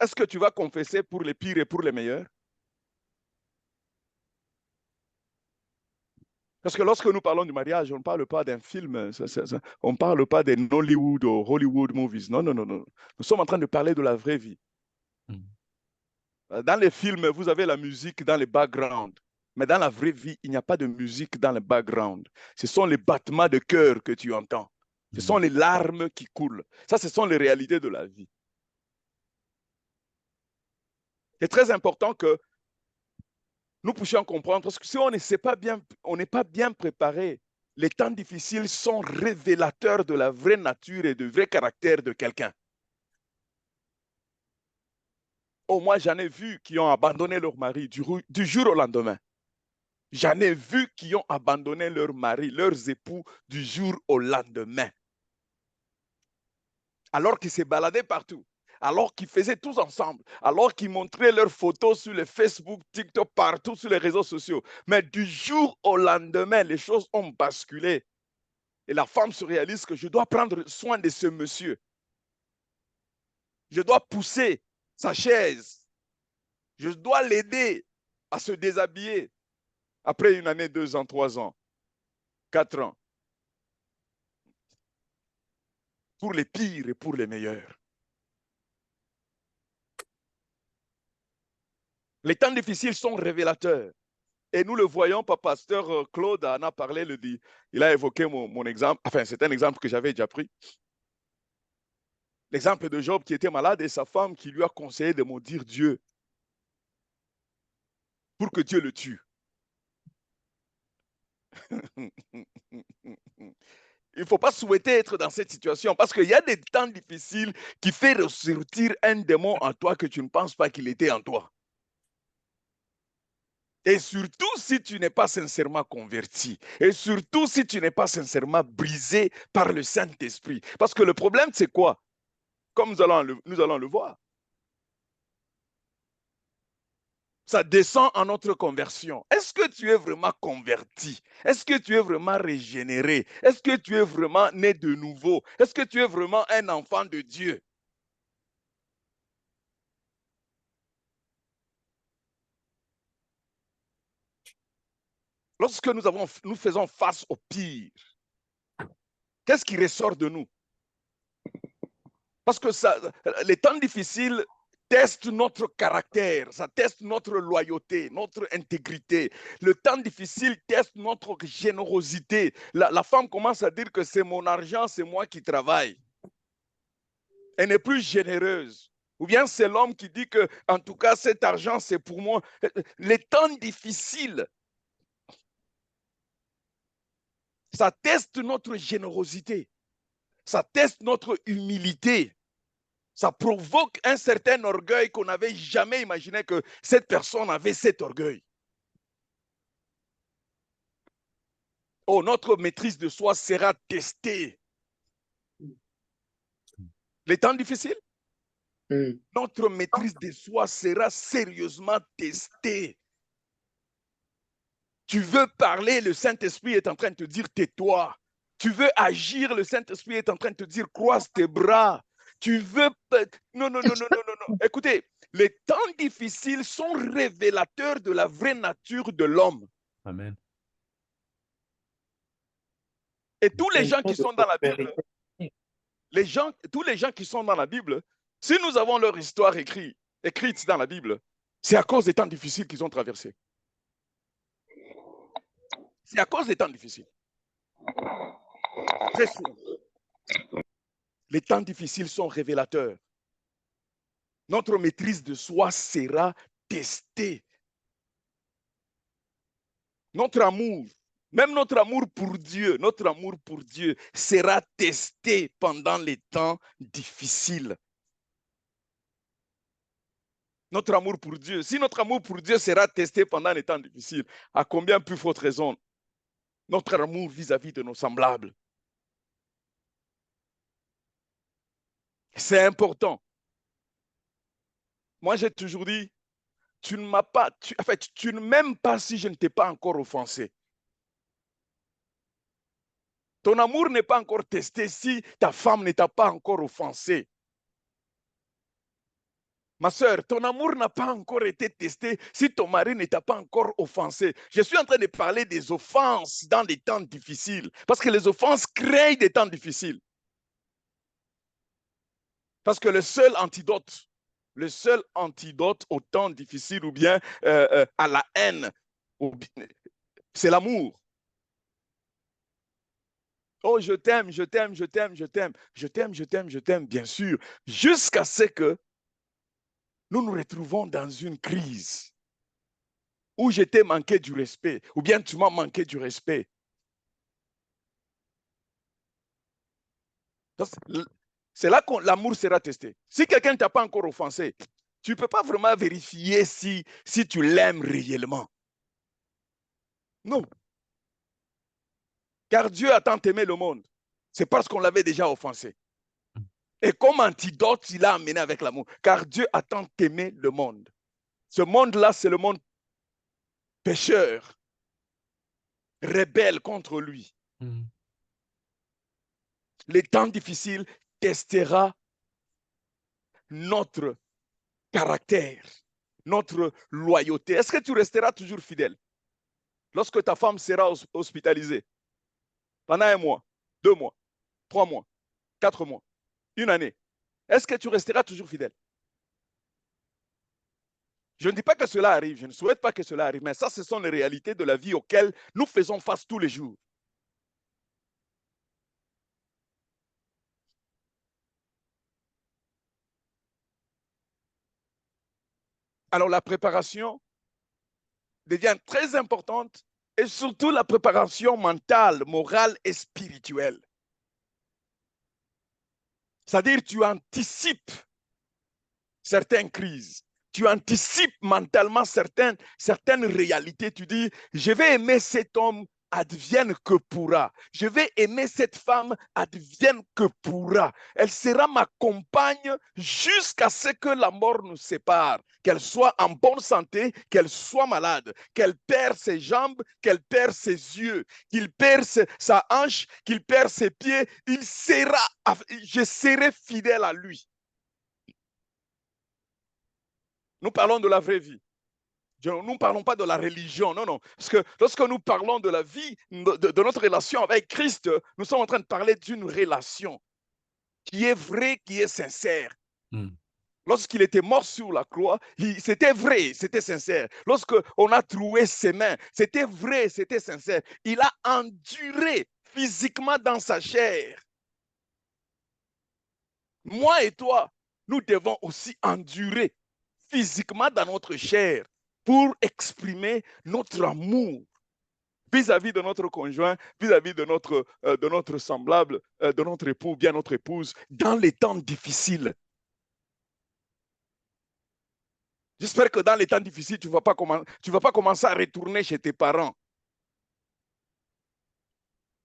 Est-ce que tu vas confesser pour les pires et pour les meilleurs? Parce que lorsque nous parlons du mariage, on ne parle pas d'un film, on ne parle pas des Nollywood ou Hollywood movies. Non, non, non, non. Nous sommes en train de parler de la vraie vie. Dans les films, vous avez la musique dans les backgrounds. Mais dans la vraie vie, il n'y a pas de musique dans le background. Ce sont les battements de cœur que tu entends. Ce sont les larmes qui coulent. Ça, ce sont les réalités de la vie. C'est très important que nous puissions comprendre, parce que si on n'est pas bien préparé, les temps difficiles sont révélateurs de la vraie nature et du vrai caractère de quelqu'un. Oh, moi, j'en ai vu qui ont abandonné leur mari du jour au lendemain. J'en ai vu qui ont abandonné leur mari, leurs époux, du jour au lendemain. Alors qu'ils se baladaient partout, alors qu'ils faisaient tous ensemble, alors qu'ils montraient leurs photos sur les Facebook, TikTok, partout sur les réseaux sociaux. Mais du jour au lendemain, les choses ont basculé. Et la femme se réalise que je dois prendre soin de ce monsieur. Je dois pousser sa chaise. Je dois l'aider à se déshabiller. Après une année, 2 ans, 3 ans, 4 ans. Pour les pires et pour les meilleurs. Les temps difficiles sont révélateurs. Et nous le voyons, pasteur Claude en a parlé, il a évoqué mon exemple, enfin c'est un exemple que j'avais déjà pris. L'exemple de Job qui était malade et sa femme qui lui a conseillé de maudire Dieu pour que Dieu le tue. Il ne faut pas souhaiter être dans cette situation parce qu'il y a des temps difficiles qui font ressortir un démon en toi que tu ne penses pas qu'il était en toi. Et surtout si tu n'es pas sincèrement converti. Et surtout si tu n'es pas sincèrement brisé par le Saint-Esprit. Parce que le problème, c'est quoi? Comme nous allons le voir. Ça descend en notre conversion. Est-ce que tu es vraiment converti? Est-ce que tu es vraiment régénéré? Est-ce que tu es vraiment né de nouveau? Est-ce que tu es vraiment un enfant de Dieu? Lorsque nous faisons face au pire, qu'est-ce qui ressort de nous? Parce que les temps difficiles testent notre caractère, ça teste notre loyauté, notre intégrité. Le temps difficile teste notre générosité. La femme commence à dire que c'est mon argent, c'est moi qui travaille. Elle n'est plus généreuse. Ou bien c'est l'homme qui dit que, en tout cas, cet argent, c'est pour moi. Les temps difficiles, ça teste notre générosité. Ça teste notre humilité. Ça provoque un certain orgueil qu'on n'avait jamais imaginé que cette personne avait cet orgueil. Oh, notre maîtrise de soi sera testée. Les temps difficiles, notre maîtrise de soi sera sérieusement testée. Tu veux parler, le Saint-Esprit est en train de te dire tais-toi. Tu veux agir, le Saint-Esprit est en train de te dire croise tes bras. Tu veux... Non, non, non, non, non, non, non. Écoutez, les temps difficiles sont révélateurs de la vraie nature de l'homme. Amen. Et tous les gens qui sont dans la Bible, tous les gens qui sont dans la Bible, si nous avons leur histoire écrite dans la Bible, c'est à cause des temps difficiles qu'ils ont traversés. C'est à cause des temps difficiles. Très souvent. Les temps difficiles sont révélateurs. Notre maîtrise de soi sera testée. Notre amour, même notre amour pour Dieu sera testé pendant les temps difficiles. Notre amour pour Dieu, si notre amour pour Dieu sera testé pendant les temps difficiles, à combien plus forte raison notre amour vis-à-vis de nos semblables? C'est important. Moi, j'ai toujours dit, tu ne m'as pas, tu ne m'aimes pas si je ne t'ai pas encore offensé. Ton amour n'est pas encore testé si ta femme ne t'a pas encore offensé. Ma soeur, ton amour n'a pas encore été testé si ton mari ne t'a pas encore offensé. Je suis en train de parler des offenses dans des temps difficiles, parce que les offenses créent des temps difficiles. Parce que le seul antidote au temps difficile ou bien à la haine, c'est l'amour. Oh, je t'aime, je t'aime, je t'aime, je t'aime, je t'aime, je t'aime, je t'aime, bien sûr, jusqu'à ce que nous nous retrouvons dans une crise où je t'ai manqué du respect, ou bien tu m'as manqué du respect. C'est là que l'amour sera testé. Si quelqu'un ne t'a pas encore offensé, tu ne peux pas vraiment vérifier si tu l'aimes réellement. Non. Car Dieu a tant aimé le monde. C'est parce qu'on l'avait déjà offensé. Et comme antidote, il a amené avec l'amour. Car Dieu a tant aimé le monde. Ce monde-là, c'est le monde pécheur, rebelle contre lui. Les temps difficiles testera notre caractère, notre loyauté. Est-ce que tu resteras toujours fidèle lorsque ta femme sera hospitalisée pendant 1 mois, 2 mois, 3 mois, 4 mois, 1 année? Est-ce que tu resteras toujours fidèle? Je ne dis pas que cela arrive, je ne souhaite pas que cela arrive, mais ça, ce sont les réalités de la vie auxquelles nous faisons face tous les jours. Alors la préparation devient très importante et surtout la préparation mentale, morale et spirituelle. C'est-à-dire tu anticipes certaines crises, tu anticipes mentalement certaines réalités. Tu dis, je vais aimer cet homme, advienne que pourra. Je vais aimer cette femme, advienne que pourra. Elle sera ma compagne jusqu'à ce que la mort nous sépare. Qu'elle soit en bonne santé, qu'elle soit malade, qu'elle perd ses jambes, qu'elle perd ses yeux, qu'il perd sa hanche, qu'il perd ses pieds. Je serai fidèle à lui. Nous parlons de la vraie vie. Nous ne parlons pas de la religion, non, non. Parce que lorsque nous parlons de la vie, de notre relation avec Christ, nous sommes en train de parler d'une relation qui est vraie, qui est sincère. Lorsqu'il était mort sur la croix, c'était vrai, c'était sincère. Lorsqu'on a troué ses mains, c'était vrai, c'était sincère. Il a enduré physiquement dans sa chair. Moi et toi, nous devons aussi endurer physiquement dans notre chair pour exprimer notre amour vis-à-vis de notre conjoint, vis-à-vis de notre semblable, de notre époux, bien notre épouse, dans les temps difficiles. J'espère que dans les temps difficiles, tu ne vas pas commencer à retourner chez tes parents.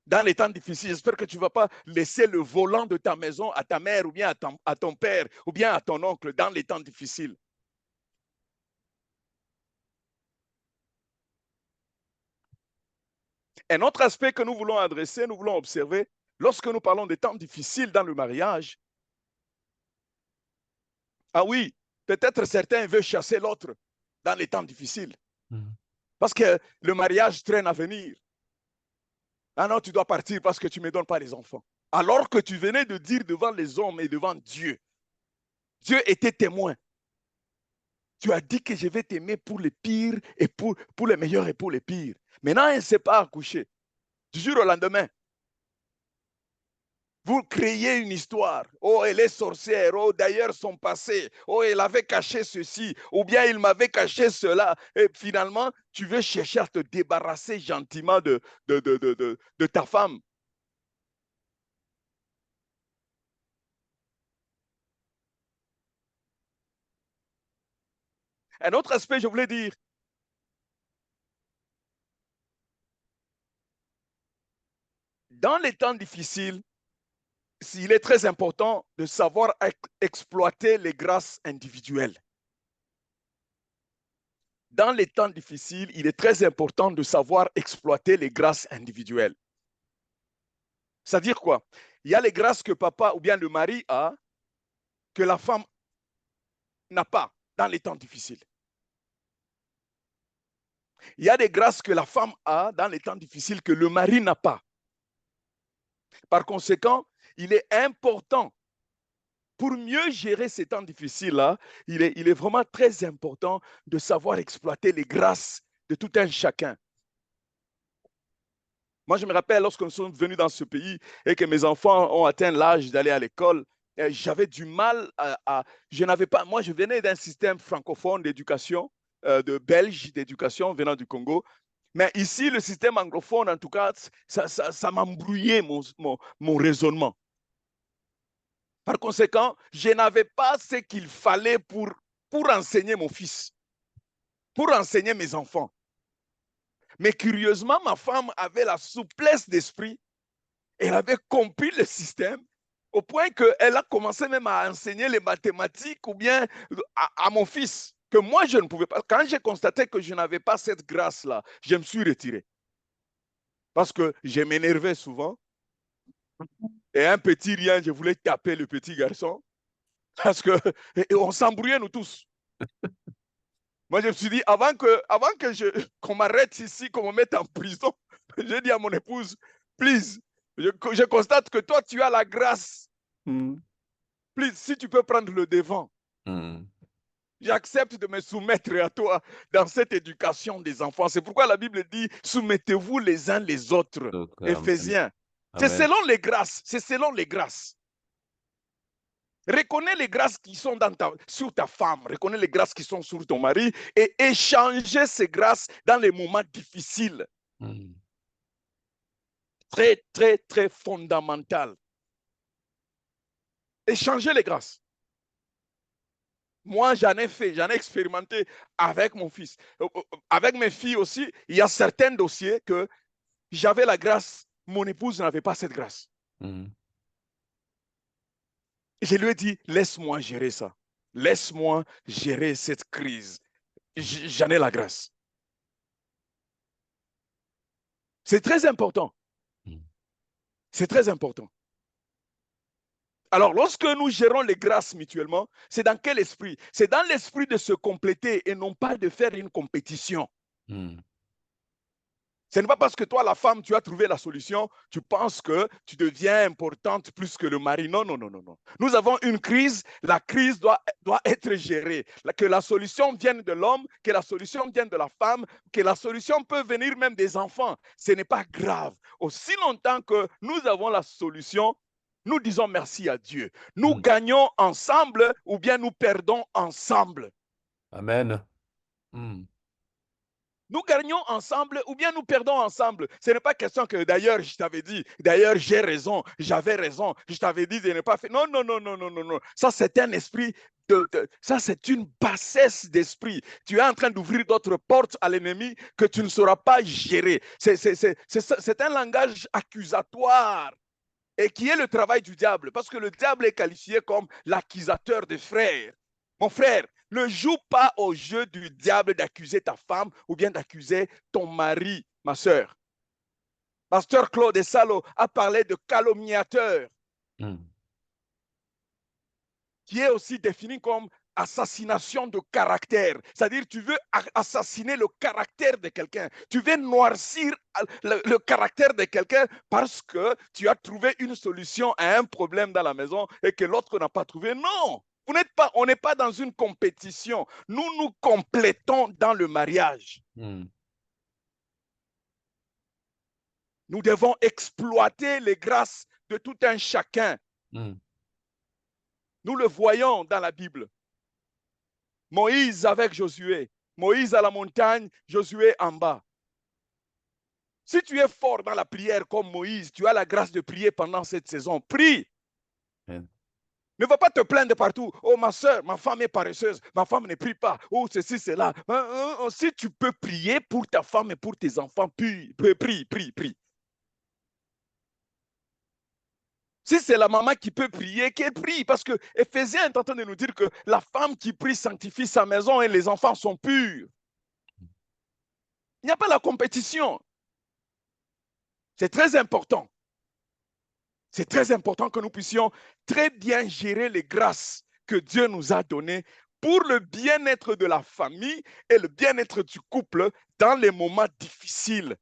Dans les temps difficiles, j'espère que tu ne vas pas laisser le volant de ta maison à ta mère ou bien à ton père ou bien à ton oncle dans les temps difficiles. Un autre aspect que nous voulons adresser, nous voulons observer, lorsque nous parlons des temps difficiles dans le mariage, ah oui, peut-être certains veulent chasser l'autre dans les temps difficiles. Parce que le mariage traîne à venir. Ah non, tu dois partir parce que tu ne me donnes pas les enfants. Alors que tu venais de dire devant les hommes et devant Dieu, Dieu était témoin. Tu as dit que je vais t'aimer pour les pires et pour les meilleurs et pour les pires. Maintenant, elle ne s'est pas accouchée. Du jour au lendemain, vous créez une histoire. Oh, elle est sorcière. Oh, d'ailleurs, son passé. Oh, elle avait caché ceci. Ou bien il m'avait caché cela. Et finalement, tu veux chercher à te débarrasser gentiment de ta femme. Un autre aspect, je voulais dire, dans les temps difficiles, il est très important de savoir exploiter les grâces individuelles. Dans les temps difficiles, il est très important de savoir exploiter les grâces individuelles. C'est-à-dire quoi? Il y a les grâces que papa ou bien le mari a, que la femme n'a pas dans les temps difficiles. Il y a des grâces que la femme a dans les temps difficiles que le mari n'a pas. Par conséquent, il est important, pour mieux gérer ces temps difficiles-là, il est vraiment très important de savoir exploiter les grâces de tout un chacun. Moi, je me rappelle lorsque nous sommes venus dans ce pays et que mes enfants ont atteint l'âge d'aller à l'école, j'avais du mal je n'avais pas, moi, je venais d'un système francophone d'éducation, de belge d'éducation venant du Congo. Mais ici, le système anglophone, en tout cas, ça m'embrouillait mon raisonnement. Par conséquent, je n'avais pas ce qu'il fallait pour enseigner mon fils, pour enseigner mes enfants. Mais curieusement, ma femme avait la souplesse d'esprit. Elle avait compris le système au point qu'elle a commencé même à enseigner les mathématiques ou bien à mon fils, que moi, je ne pouvais pas. Quand j'ai constaté que je n'avais pas cette grâce-là, je me suis retiré. Parce que je m'énervais souvent. Et un petit rien, je voulais taper le petit garçon. Parce qu'on s'embrouillait, nous tous. Moi, je me suis dit, avant qu'on m'arrête ici, qu'on me mette en prison, j'ai dit à mon épouse, please, je constate que toi, tu as la grâce. Please, si tu peux prendre le devant. J'accepte de me soumettre à toi dans cette éducation des enfants. C'est pourquoi la Bible dit, soumettez-vous les uns les autres. Éphésiens. C'est selon les grâces. C'est selon les grâces. Reconnais les grâces qui sont sur ta femme, reconnais les grâces qui sont sur ton mari et échanger ces grâces dans les moments difficiles. Très, très, très fondamental. Échanger les grâces. Moi, j'en ai fait, j'en ai expérimenté avec mon fils. Avec mes filles aussi, il y a certains dossiers que j'avais la grâce, mon épouse n'avait pas cette grâce. Je lui ai dit, laisse-moi gérer ça. Laisse-moi gérer cette crise. J'en ai la grâce. C'est très important. C'est très important. Alors, lorsque nous gérons les grâces mutuellement, c'est dans quel esprit? C'est dans l'esprit de se compléter et non pas de faire une compétition. Ce n'est pas parce que toi, la femme, tu as trouvé la solution, tu penses que tu deviens importante plus que le mari. Non, non, non, non, non. Nous avons une crise, la crise doit être gérée. Que la solution vienne de l'homme, que la solution vienne de la femme, que la solution peut venir même des enfants. Ce n'est pas grave. Aussi longtemps que nous avons la solution, nous disons merci à Dieu. Nous gagnons ensemble ou bien nous perdons ensemble. Amen. Nous gagnons ensemble ou bien nous perdons ensemble. Ce n'est pas question que d'ailleurs je t'avais dit, d'ailleurs j'ai raison, j'avais raison, je t'avais dit de ne pas faire. Non, non, non, non, non, non, non. Ça c'est un esprit, ça c'est une bassesse d'esprit. Tu es en train d'ouvrir d'autres portes à l'ennemi que tu ne sauras pas gérer. C'est un langage accusatoire. Et qui est le travail du diable, parce que le diable est qualifié comme l'accusateur des frères. Mon frère, ne joue pas au jeu du diable d'accuser ta femme ou bien d'accuser ton mari, ma soeur. Pasteur Claude Essalo a parlé de calomniateur, qui est aussi défini comme assassination de caractère. C'est-à-dire, tu veux assassiner le caractère de quelqu'un. Tu veux noircir le caractère de quelqu'un parce que tu as trouvé une solution à un problème dans la maison et que l'autre n'a pas trouvé. Non, on n'est pas dans une compétition. Nous nous complétons dans le mariage. Nous devons exploiter les grâces de tout un chacun. Nous le voyons dans la Bible. Moïse avec Josué. Moïse à la montagne, Josué en bas. Si tu es fort dans la prière comme Moïse, tu as la grâce de prier pendant cette saison. Prie. Ne va pas te plaindre partout. Oh, ma soeur, ma femme est paresseuse. Ma femme ne prie pas. Oh, ceci, cela. Si tu peux prier pour ta femme et pour tes enfants, prie. Si c'est la maman qui peut prier, qu'elle prie. Parce que Éphésiens est en train de nous dire que la femme qui prie sanctifie sa maison et les enfants sont purs. Il n'y a pas la compétition. C'est très important. C'est très important que nous puissions très bien gérer les grâces que Dieu nous a données pour le bien-être de la famille et le bien-être du couple dans les moments difficiles.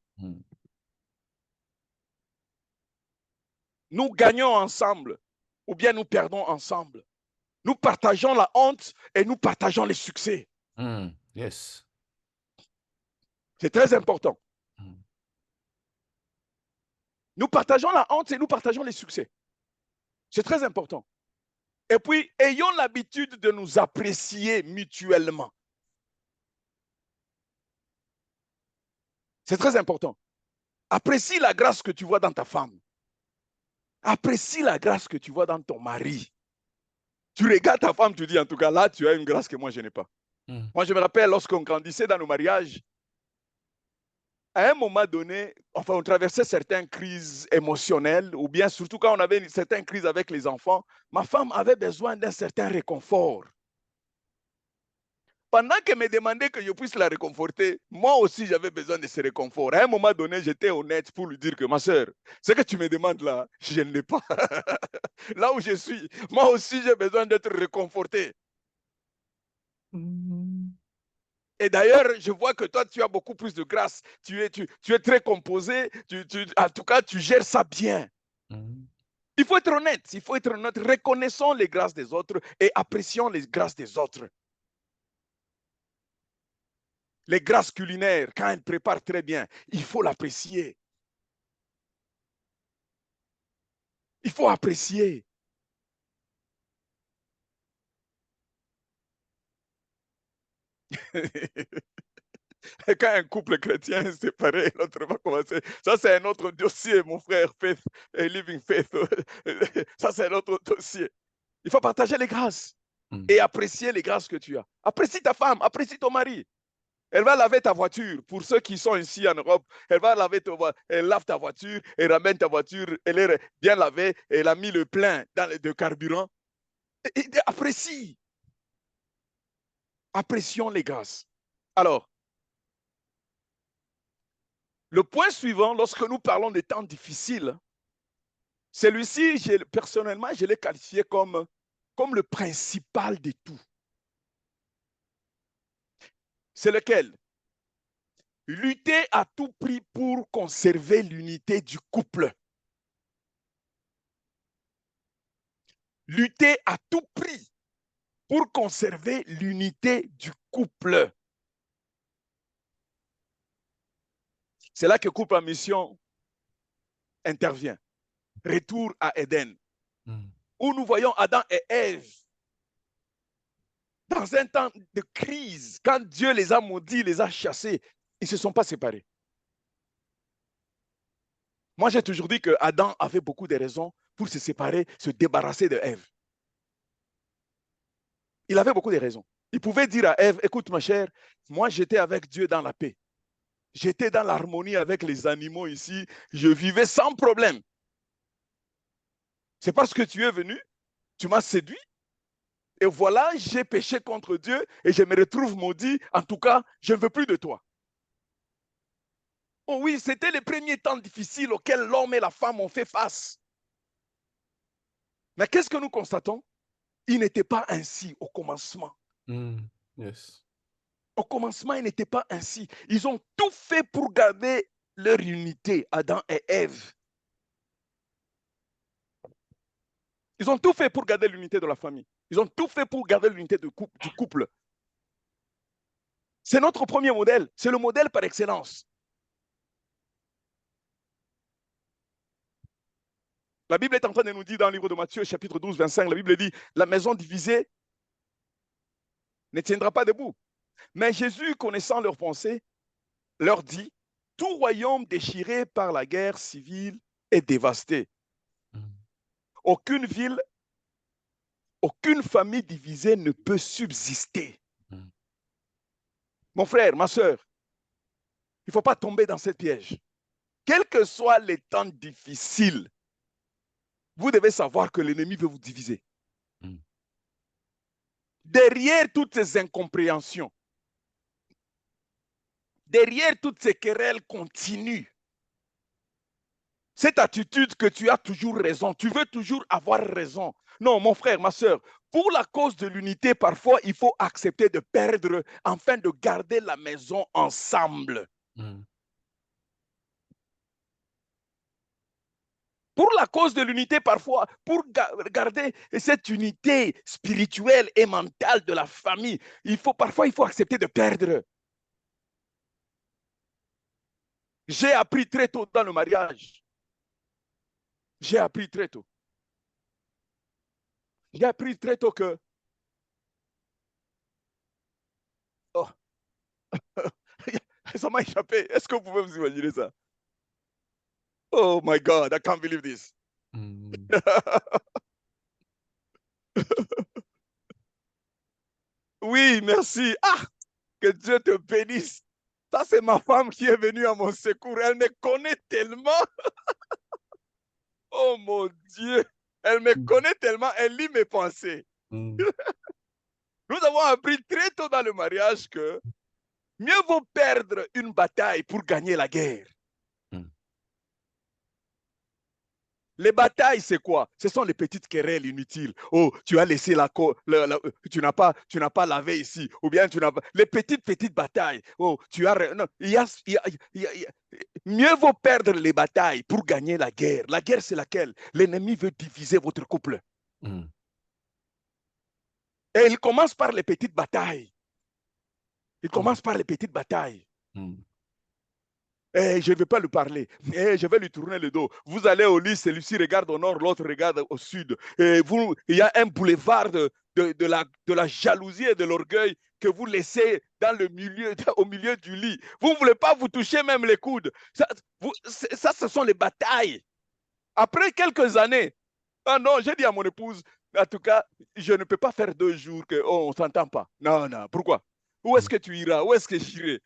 Nous gagnons ensemble ou bien nous perdons ensemble. Nous partageons la honte et nous partageons les succès. Yes. C'est très important. Nous partageons la honte et nous partageons les succès. C'est très important. Et puis, ayons l'habitude de nous apprécier mutuellement. C'est très important. Apprécie la grâce que tu vois dans ta femme. Apprécie la grâce que tu vois dans ton mari. Tu regardes ta femme, tu dis en tout cas, là, tu as une grâce que moi, je n'ai pas. Moi, je me rappelle lorsqu'on grandissait dans nos mariages, à un moment donné, enfin, on traversait certaines crises émotionnelles, ou bien surtout quand on avait certaines crises avec les enfants, ma femme avait besoin d'un certain réconfort. Pendant qu'elle me demandait que je puisse la réconforter, moi aussi, j'avais besoin de ce réconfort. À un moment donné, j'étais honnête pour lui dire que ma soeur, ce que tu me demandes là, je ne l'ai pas. Là où je suis, moi aussi, j'ai besoin d'être réconforté. Et d'ailleurs, je vois que toi, tu as beaucoup plus de grâce. Tu es très composé. En tout cas, tu gères ça bien. Il faut être honnête. Il faut être honnête. Reconnaissons les grâces des autres et apprécions les grâces des autres. Les grâces culinaires, quand elles préparent très bien, il faut l'apprécier. Il faut apprécier. Quand un couple chrétien est séparé, l'autre va commencer. Ça, c'est un autre dossier, mon frère, Faith et Living Faith. Ça, c'est un autre dossier. Il faut partager les grâces et apprécier les grâces que tu as. Apprécie ta femme, apprécie ton mari. Elle va laver ta voiture. Pour ceux qui sont ici en Europe, elle va laver elle lave ta voiture, elle ramène ta voiture, elle est bien lavée, elle a mis le plein de carburant. Apprécie. Apprécions les grâces. Alors, le point suivant, lorsque nous parlons des temps difficiles, celui-ci, personnellement, je l'ai qualifié comme le principal de tout. C'est lequel? Lutter à tout prix pour conserver l'unité du couple. Lutter à tout prix pour conserver l'unité du couple. C'est là que Couple en Mission intervient. Retour à Éden, où nous voyons Adam et Ève dans un temps de crise, quand Dieu les a maudits, les a chassés, ils ne se sont pas séparés. Moi, j'ai toujours dit que Adam avait beaucoup de raisons pour se séparer, se débarrasser de Ève. Il avait beaucoup de raisons. Il pouvait dire à Ève, écoute ma chère, moi j'étais avec Dieu dans la paix. J'étais dans l'harmonie avec les animaux ici. Je vivais sans problème. C'est parce que tu es venu, tu m'as séduit. Et voilà, j'ai péché contre Dieu et je me retrouve maudit. En tout cas, je ne veux plus de toi. Oh oui, c'était les premiers temps difficiles auxquels l'homme et la femme ont fait face. Mais qu'est-ce que nous constatons? Il n'était pas ainsi au commencement. Yes. Au commencement, il n'était pas ainsi. Ils ont tout fait pour garder leur unité, Adam et Ève. Ils ont tout fait pour garder l'unité de la famille. Ils ont tout fait pour garder l'unité du couple. C'est notre premier modèle. C'est le modèle par excellence. La Bible est en train de nous dire dans le livre de Matthieu, chapitre 12, 25, la Bible dit, la maison divisée ne tiendra pas debout. Mais Jésus, connaissant leurs pensées, leur dit, tout royaume déchiré par la guerre civile est dévasté. Aucune ville, aucune famille divisée ne peut subsister. Mon frère, ma soeur, il ne faut pas tomber dans ce piège. Quels que soient les temps difficiles, vous devez savoir que l'ennemi veut vous diviser. Derrière toutes ces incompréhensions, derrière toutes ces querelles continues, cette attitude que tu as toujours raison, tu veux toujours avoir raison. Non, mon frère, ma soeur, pour la cause de l'unité, parfois, il faut accepter de perdre afin de garder la maison ensemble. Pour la cause de l'unité, parfois, pour garder cette unité spirituelle et mentale de la famille, parfois, il faut accepter de perdre. J'ai appris très tôt dans le mariage J'ai appris très tôt. J'ai appris très tôt que... Oh, ça m'a échappé. Est-ce que vous pouvez vous imaginer ça? Oh my God, I can't believe this. Oui, merci. Ah, que Dieu te bénisse. Ça, c'est ma femme qui est venue à mon secours. Elle me connaît tellement. Oh mon Dieu. Elle me connaît tellement. Elle lit mes pensées. Nous avons appris très tôt dans le mariage que mieux vaut perdre une bataille pour gagner la guerre. Les batailles, c'est quoi? Ce sont les petites querelles inutiles. Oh, tu as laissé tu n'as pas lavé ici. Ou bien tu n'as pas... Les petites batailles. Oh, tu as... Non, mieux vaut perdre les batailles pour gagner la guerre. La guerre, c'est laquelle? L'ennemi veut diviser votre couple. Et il commence par les petites batailles. Il commence par les petites batailles. Eh, je ne vais pas lui parler. Eh, je vais lui tourner le dos. Vous allez au lit, celui-ci regarde au nord, l'autre regarde au sud. Et il y a un boulevard de la jalousie et de l'orgueil que vous laissez au milieu du lit. Vous ne voulez pas vous toucher même les coudes. Ça, ce sont les batailles. Après quelques années, ah non, j'ai dit à mon épouse, en tout cas, je ne peux pas faire 2 jours qu'on ne s'entend pas. Non, non, pourquoi? Où est-ce que tu iras? Où est-ce que j'irai?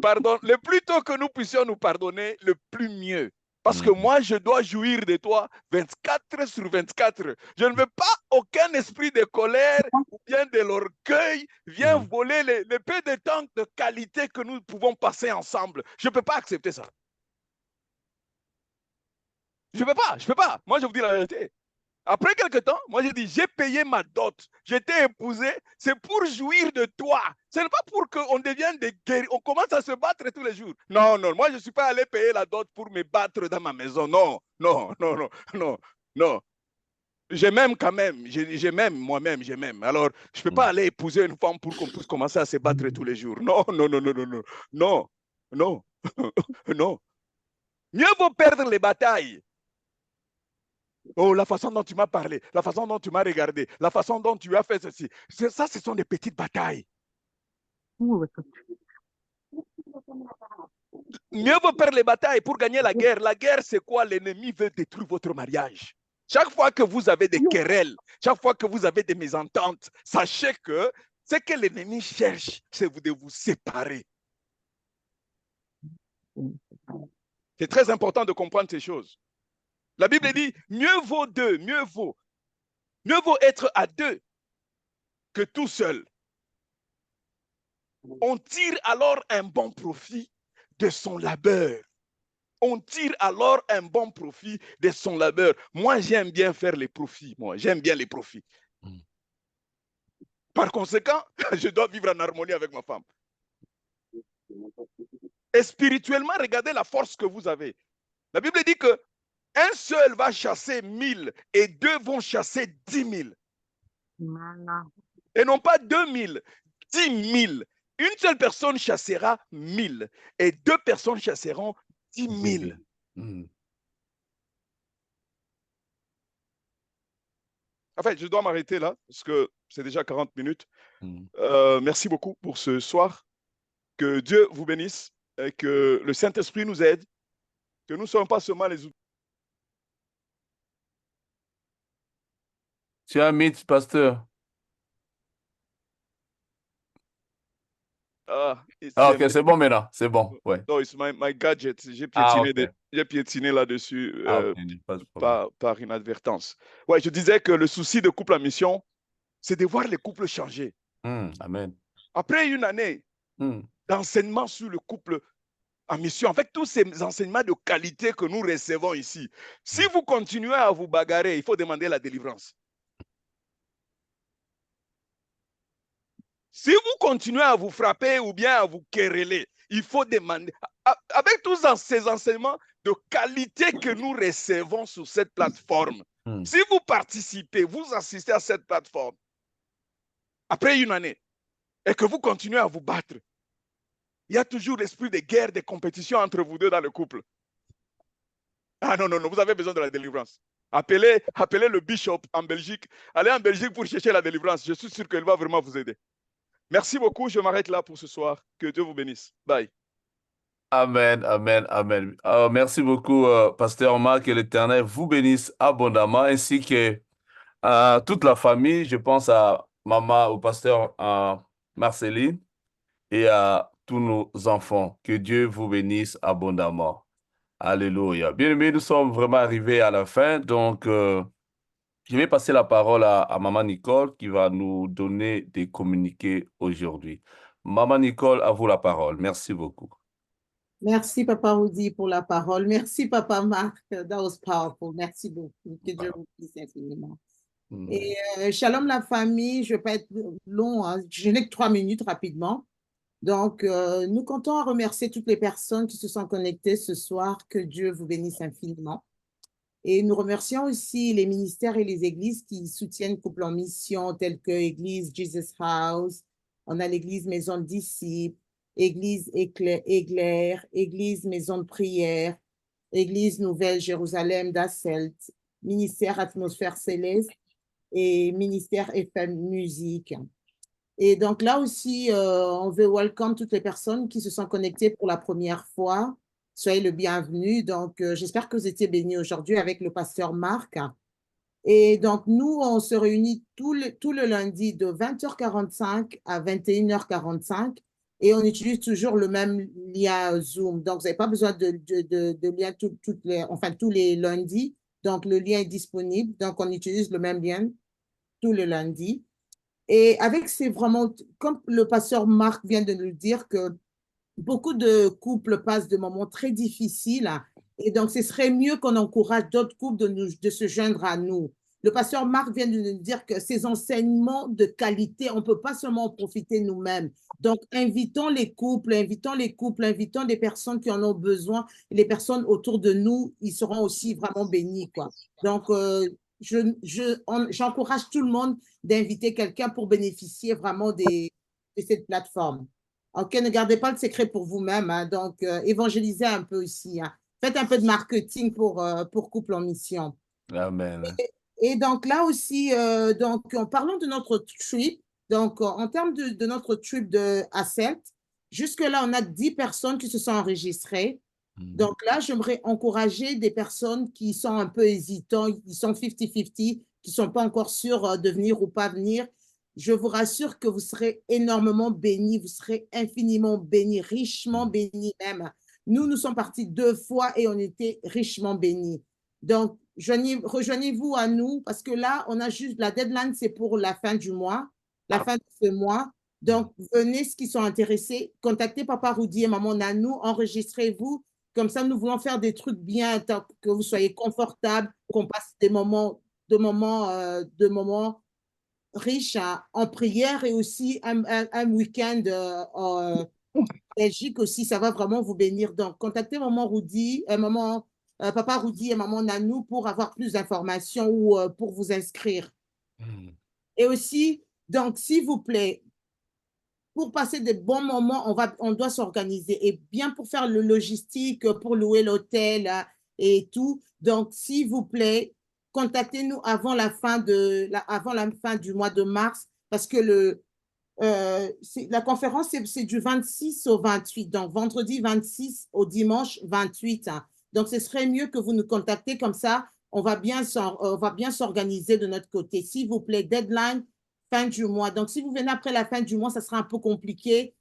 Pardon, le plus tôt que nous puissions nous pardonner, le plus mieux. Parce que moi, je dois jouir de toi 24 sur 24. Je ne veux pas aucun esprit de colère ou bien de l'orgueil vienne voler les peu de temps de qualité que nous pouvons passer ensemble. Je ne peux pas accepter ça. Je ne peux pas. Moi, je vous dis la vérité. Après quelque temps, moi j'ai dit, j'ai payé ma dot, j'ai été épousé, c'est pour jouir de toi. Ce n'est pas pour qu'on devienne des guerriers, on commence à se battre tous les jours. Non, non, moi je ne suis pas allé payer la dot pour me battre dans ma maison. Non, non, non, non, non, non. J'ai même quand même, j'ai même moi-même, j'ai même. Alors, je ne peux pas aller épouser une femme pour qu'on puisse commencer à se battre tous les jours. Non, non, non, non, non, non, non, non, non. Mieux vaut perdre les batailles. Oh, la façon dont tu m'as parlé, la façon dont tu m'as regardé, la façon dont tu as fait ceci. Ça, ce sont des petites batailles. Mieux vaut perdre les batailles pour gagner la guerre. La guerre, c'est quoi? L'ennemi veut détruire votre mariage. Chaque fois que vous avez des querelles, chaque fois que vous avez des mésententes, sachez que ce que l'ennemi cherche, c'est de vous séparer. C'est très important de comprendre ces choses. La Bible dit, mieux vaut deux, mieux vaut être à deux que tout seul. On tire alors un bon profit de son labeur. On tire alors un bon profit de son labeur. Moi, j'aime bien faire les profits. Moi, j'aime bien les profits. Par conséquent, je dois vivre en harmonie avec ma femme. Et spirituellement, regardez la force que vous avez. La Bible dit que un seul va chasser 1000 et 2 vont chasser 10 000. Et non pas 2000, 10 000. Une seule personne chassera 1000 et 2 personnes chasseront 10 000. En fait, je dois m'arrêter là parce que c'est déjà 40 minutes. Merci beaucoup pour ce soir. Que Dieu vous bénisse et que le Saint-Esprit nous aide. Que nous ne soyons pas seulement les outils. Tu as un mythe, pasteur. Ok, c'est bon maintenant. C'est bon. Ouais. Non, c'est my gadget. J'ai piétiné, là-dessus par inadvertance. Ouais, je disais que le souci de couple en mission, c'est de voir les couples changer. Amen. Après une année d'enseignement sur le couple en mission, avec tous ces enseignements de qualité que nous recevons ici, si vous continuez à vous bagarrer, il faut demander la délivrance. Si vous continuez à vous frapper ou bien à vous quereller, il faut demander, avec tous ces enseignements de qualité que nous recevons sur cette plateforme, si vous participez, vous assistez à cette plateforme, après une année, et que vous continuez à vous battre, il y a toujours l'esprit de guerre, de compétition entre vous deux dans le couple. Ah non, non, non, vous avez besoin de la délivrance. Appelez le bishop en Belgique. Allez en Belgique pour chercher la délivrance. Je suis sûr qu'il va vraiment vous aider. Merci beaucoup. Je m'arrête là pour ce soir. Que Dieu vous bénisse. Bye. Amen, amen, amen. Merci beaucoup, Pasteur Marc, que l'Éternel vous bénisse abondamment, ainsi que toute la famille. Je pense à maman, au pasteur Marceline et à tous nos enfants. Que Dieu vous bénisse abondamment. Alléluia. Bien-aimés, nous sommes vraiment arrivés à la fin, donc je vais passer la parole à maman Nicole qui va nous donner des communiqués aujourd'hui. Maman Nicole, à vous la parole. Merci beaucoup. Merci, Papa Rudy, pour la parole. Merci, Papa Marc. That was powerful. Merci beaucoup. Que Dieu vous bénisse infiniment. Et shalom la famille, je ne vais pas être long, hein. Je n'ai que 3 minutes rapidement. Donc, nous comptons à remercier toutes les personnes qui se sont connectées ce soir. Que Dieu vous bénisse infiniment. Et nous remercions aussi les ministères et les églises qui soutiennent Couple en Mission, telles que Église Jesus House, on a l'Église Maison de Disciples, Église Éclair, Église Maison de Prière, Église Nouvelle Jérusalem d'Asselt, Ministère Atmosphère Céleste et Ministère FM Musique. Et donc là aussi, on veut welcome toutes les personnes qui se sont connectées pour la première fois. Soyez le bienvenu. Donc, j'espère que vous étiez bénis aujourd'hui avec le pasteur Marc. Et donc, nous, on se réunit tout le lundi de 20h45 à 21h45 et on utilise toujours le même lien Zoom. Donc, vous n'avez pas besoin de lien tous les lundis. Donc, le lien est disponible. Donc, on utilise le même lien tous les lundis. Et c'est vraiment, comme le pasteur Marc vient de nous dire, que beaucoup de couples passent de moments très difficiles. Et donc, ce serait mieux qu'on encourage d'autres couples de se joindre à nous. Le pasteur Marc vient de nous dire que ces enseignements de qualité, on ne peut pas seulement en profiter nous-mêmes. Donc, invitons les couples, invitons des personnes qui en ont besoin. Et les personnes autour de nous, ils seront aussi vraiment bénis, quoi. Donc, j'encourage tout le monde d'inviter quelqu'un pour bénéficier vraiment de cette plateforme. OK, ne gardez pas le secret pour vous-même, hein. Donc, évangélisez un peu aussi, hein. Faites un peu de marketing pour Couple en Mission. Amen. Et donc, là aussi, donc, en parlant de notre trip, donc, en termes de notre trip de Asselt, jusque-là, on a 10 personnes qui se sont enregistrées. Donc là, j'aimerais encourager des personnes qui sont un peu hésitants, qui sont 50-50, qui ne sont pas encore sûrs de venir ou pas venir. Je vous rassure que vous serez énormément bénis, vous serez infiniment bénis, richement bénis même. Nous sommes partis 2 fois et on était richement bénis. Donc, rejoignez-vous à nous parce que là, on a juste la deadline, c'est pour la fin du mois, la fin de ce mois. Donc, venez, ceux qui sont intéressés, contactez Papa Rudy et Maman Nanou, enregistrez-vous. Comme ça, nous voulons faire des trucs bien, que vous soyez confortables, qu'on passe des moments riches en prière et aussi un week-end en Belgique aussi. Ça va vraiment vous bénir. Donc, contactez Papa Rudy et Maman Nanou pour avoir plus d'informations ou pour vous inscrire. Et aussi, donc, s'il vous plaît, pour passer de bons moments, on doit s'organiser. Et bien pour faire le logistique, pour louer l'hôtel et tout. Donc, s'il vous plaît, contactez-nous avant la fin du mois de mars parce que la conférence, c'est du 26 au 28. Donc, vendredi 26 au dimanche 28. Hein. Donc, ce serait mieux que vous nous contactez comme ça. On va bien s'organiser de notre côté. S'il vous plaît, deadline fin du mois. Donc, si vous venez après la fin du mois, ça sera un peu compliqué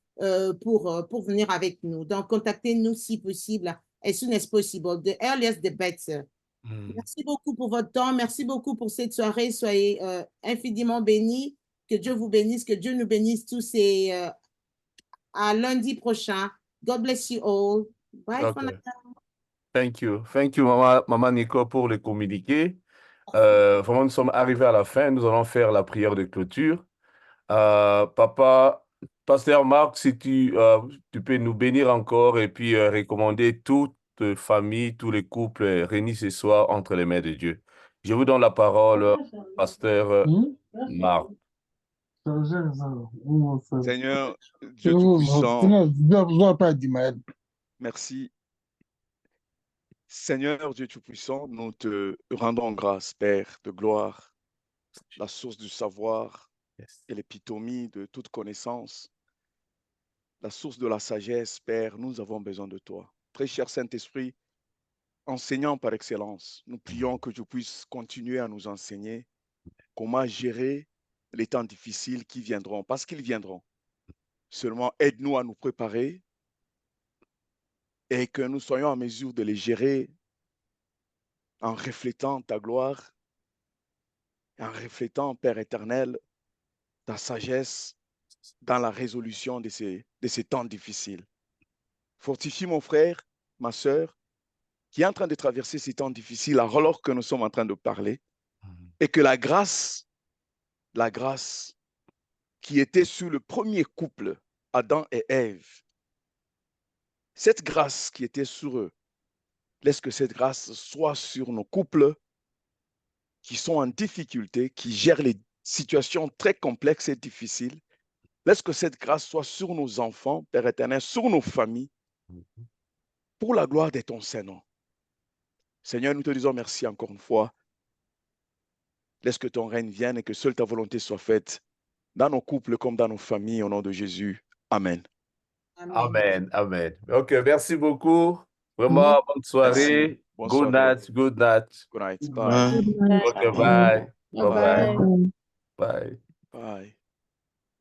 pour venir avec nous. Donc, contactez-nous si possible, as soon as possible. The earliest, the better. Merci beaucoup pour votre temps. Merci beaucoup pour cette soirée. Soyez infiniment bénis. Que Dieu vous bénisse. Que Dieu nous bénisse tous. Et à lundi prochain. God bless you all. Bye for now. Thank you. Thank you, Maman Nicole, pour le communiqué. Vraiment, nous sommes arrivés à la fin. Nous allons faire la prière de clôture. Papa, Pasteur Marc, si tu peux nous bénir encore et puis recommander toute famille, tous les couples réunis ce soir entre les mains de Dieu. Je vous donne la parole, Pasteur Marc. Seigneur, Dieu Tout-Puissant, merci. Seigneur Dieu Tout-Puissant, nous te rendons grâce, Père de gloire, la source du savoir Yes. et l'épitomie de toute connaissance, la source de la sagesse, Père, nous avons besoin de toi. Très cher Saint-Esprit, enseignant par excellence, nous prions que tu puisses continuer à nous enseigner comment gérer les temps difficiles qui viendront, parce qu'ils viendront. Seulement, aide-nous à nous préparer et que nous soyons en mesure de les gérer en reflétant ta gloire, en reflétant, Père éternel, ta sagesse dans la résolution de ces temps difficiles. Fortifie mon frère, ma sœur, qui est en train de traverser ces temps difficiles alors que nous sommes en train de parler, et que la grâce qui était sur le premier couple, Adam et Ève, cette grâce qui était sur eux, laisse que cette grâce soit sur nos couples qui sont en difficulté, qui gèrent les situations très complexes et difficiles. Laisse que cette grâce soit sur nos enfants, Père éternel, sur nos familles, pour la gloire de ton Saint-Nom. Seigneur, nous te disons merci encore une fois. Laisse que ton règne vienne et que seule ta volonté soit faite dans nos couples comme dans nos familles, au nom de Jésus. Amen. Amen. Amen. Amen. OK, merci beaucoup. Vraiment, bonne Merci. soirée. Bonne Good soirée. night. Good night. Good night. Bye. OK, bye. Bye Bye-bye. bye. Bye. Bye.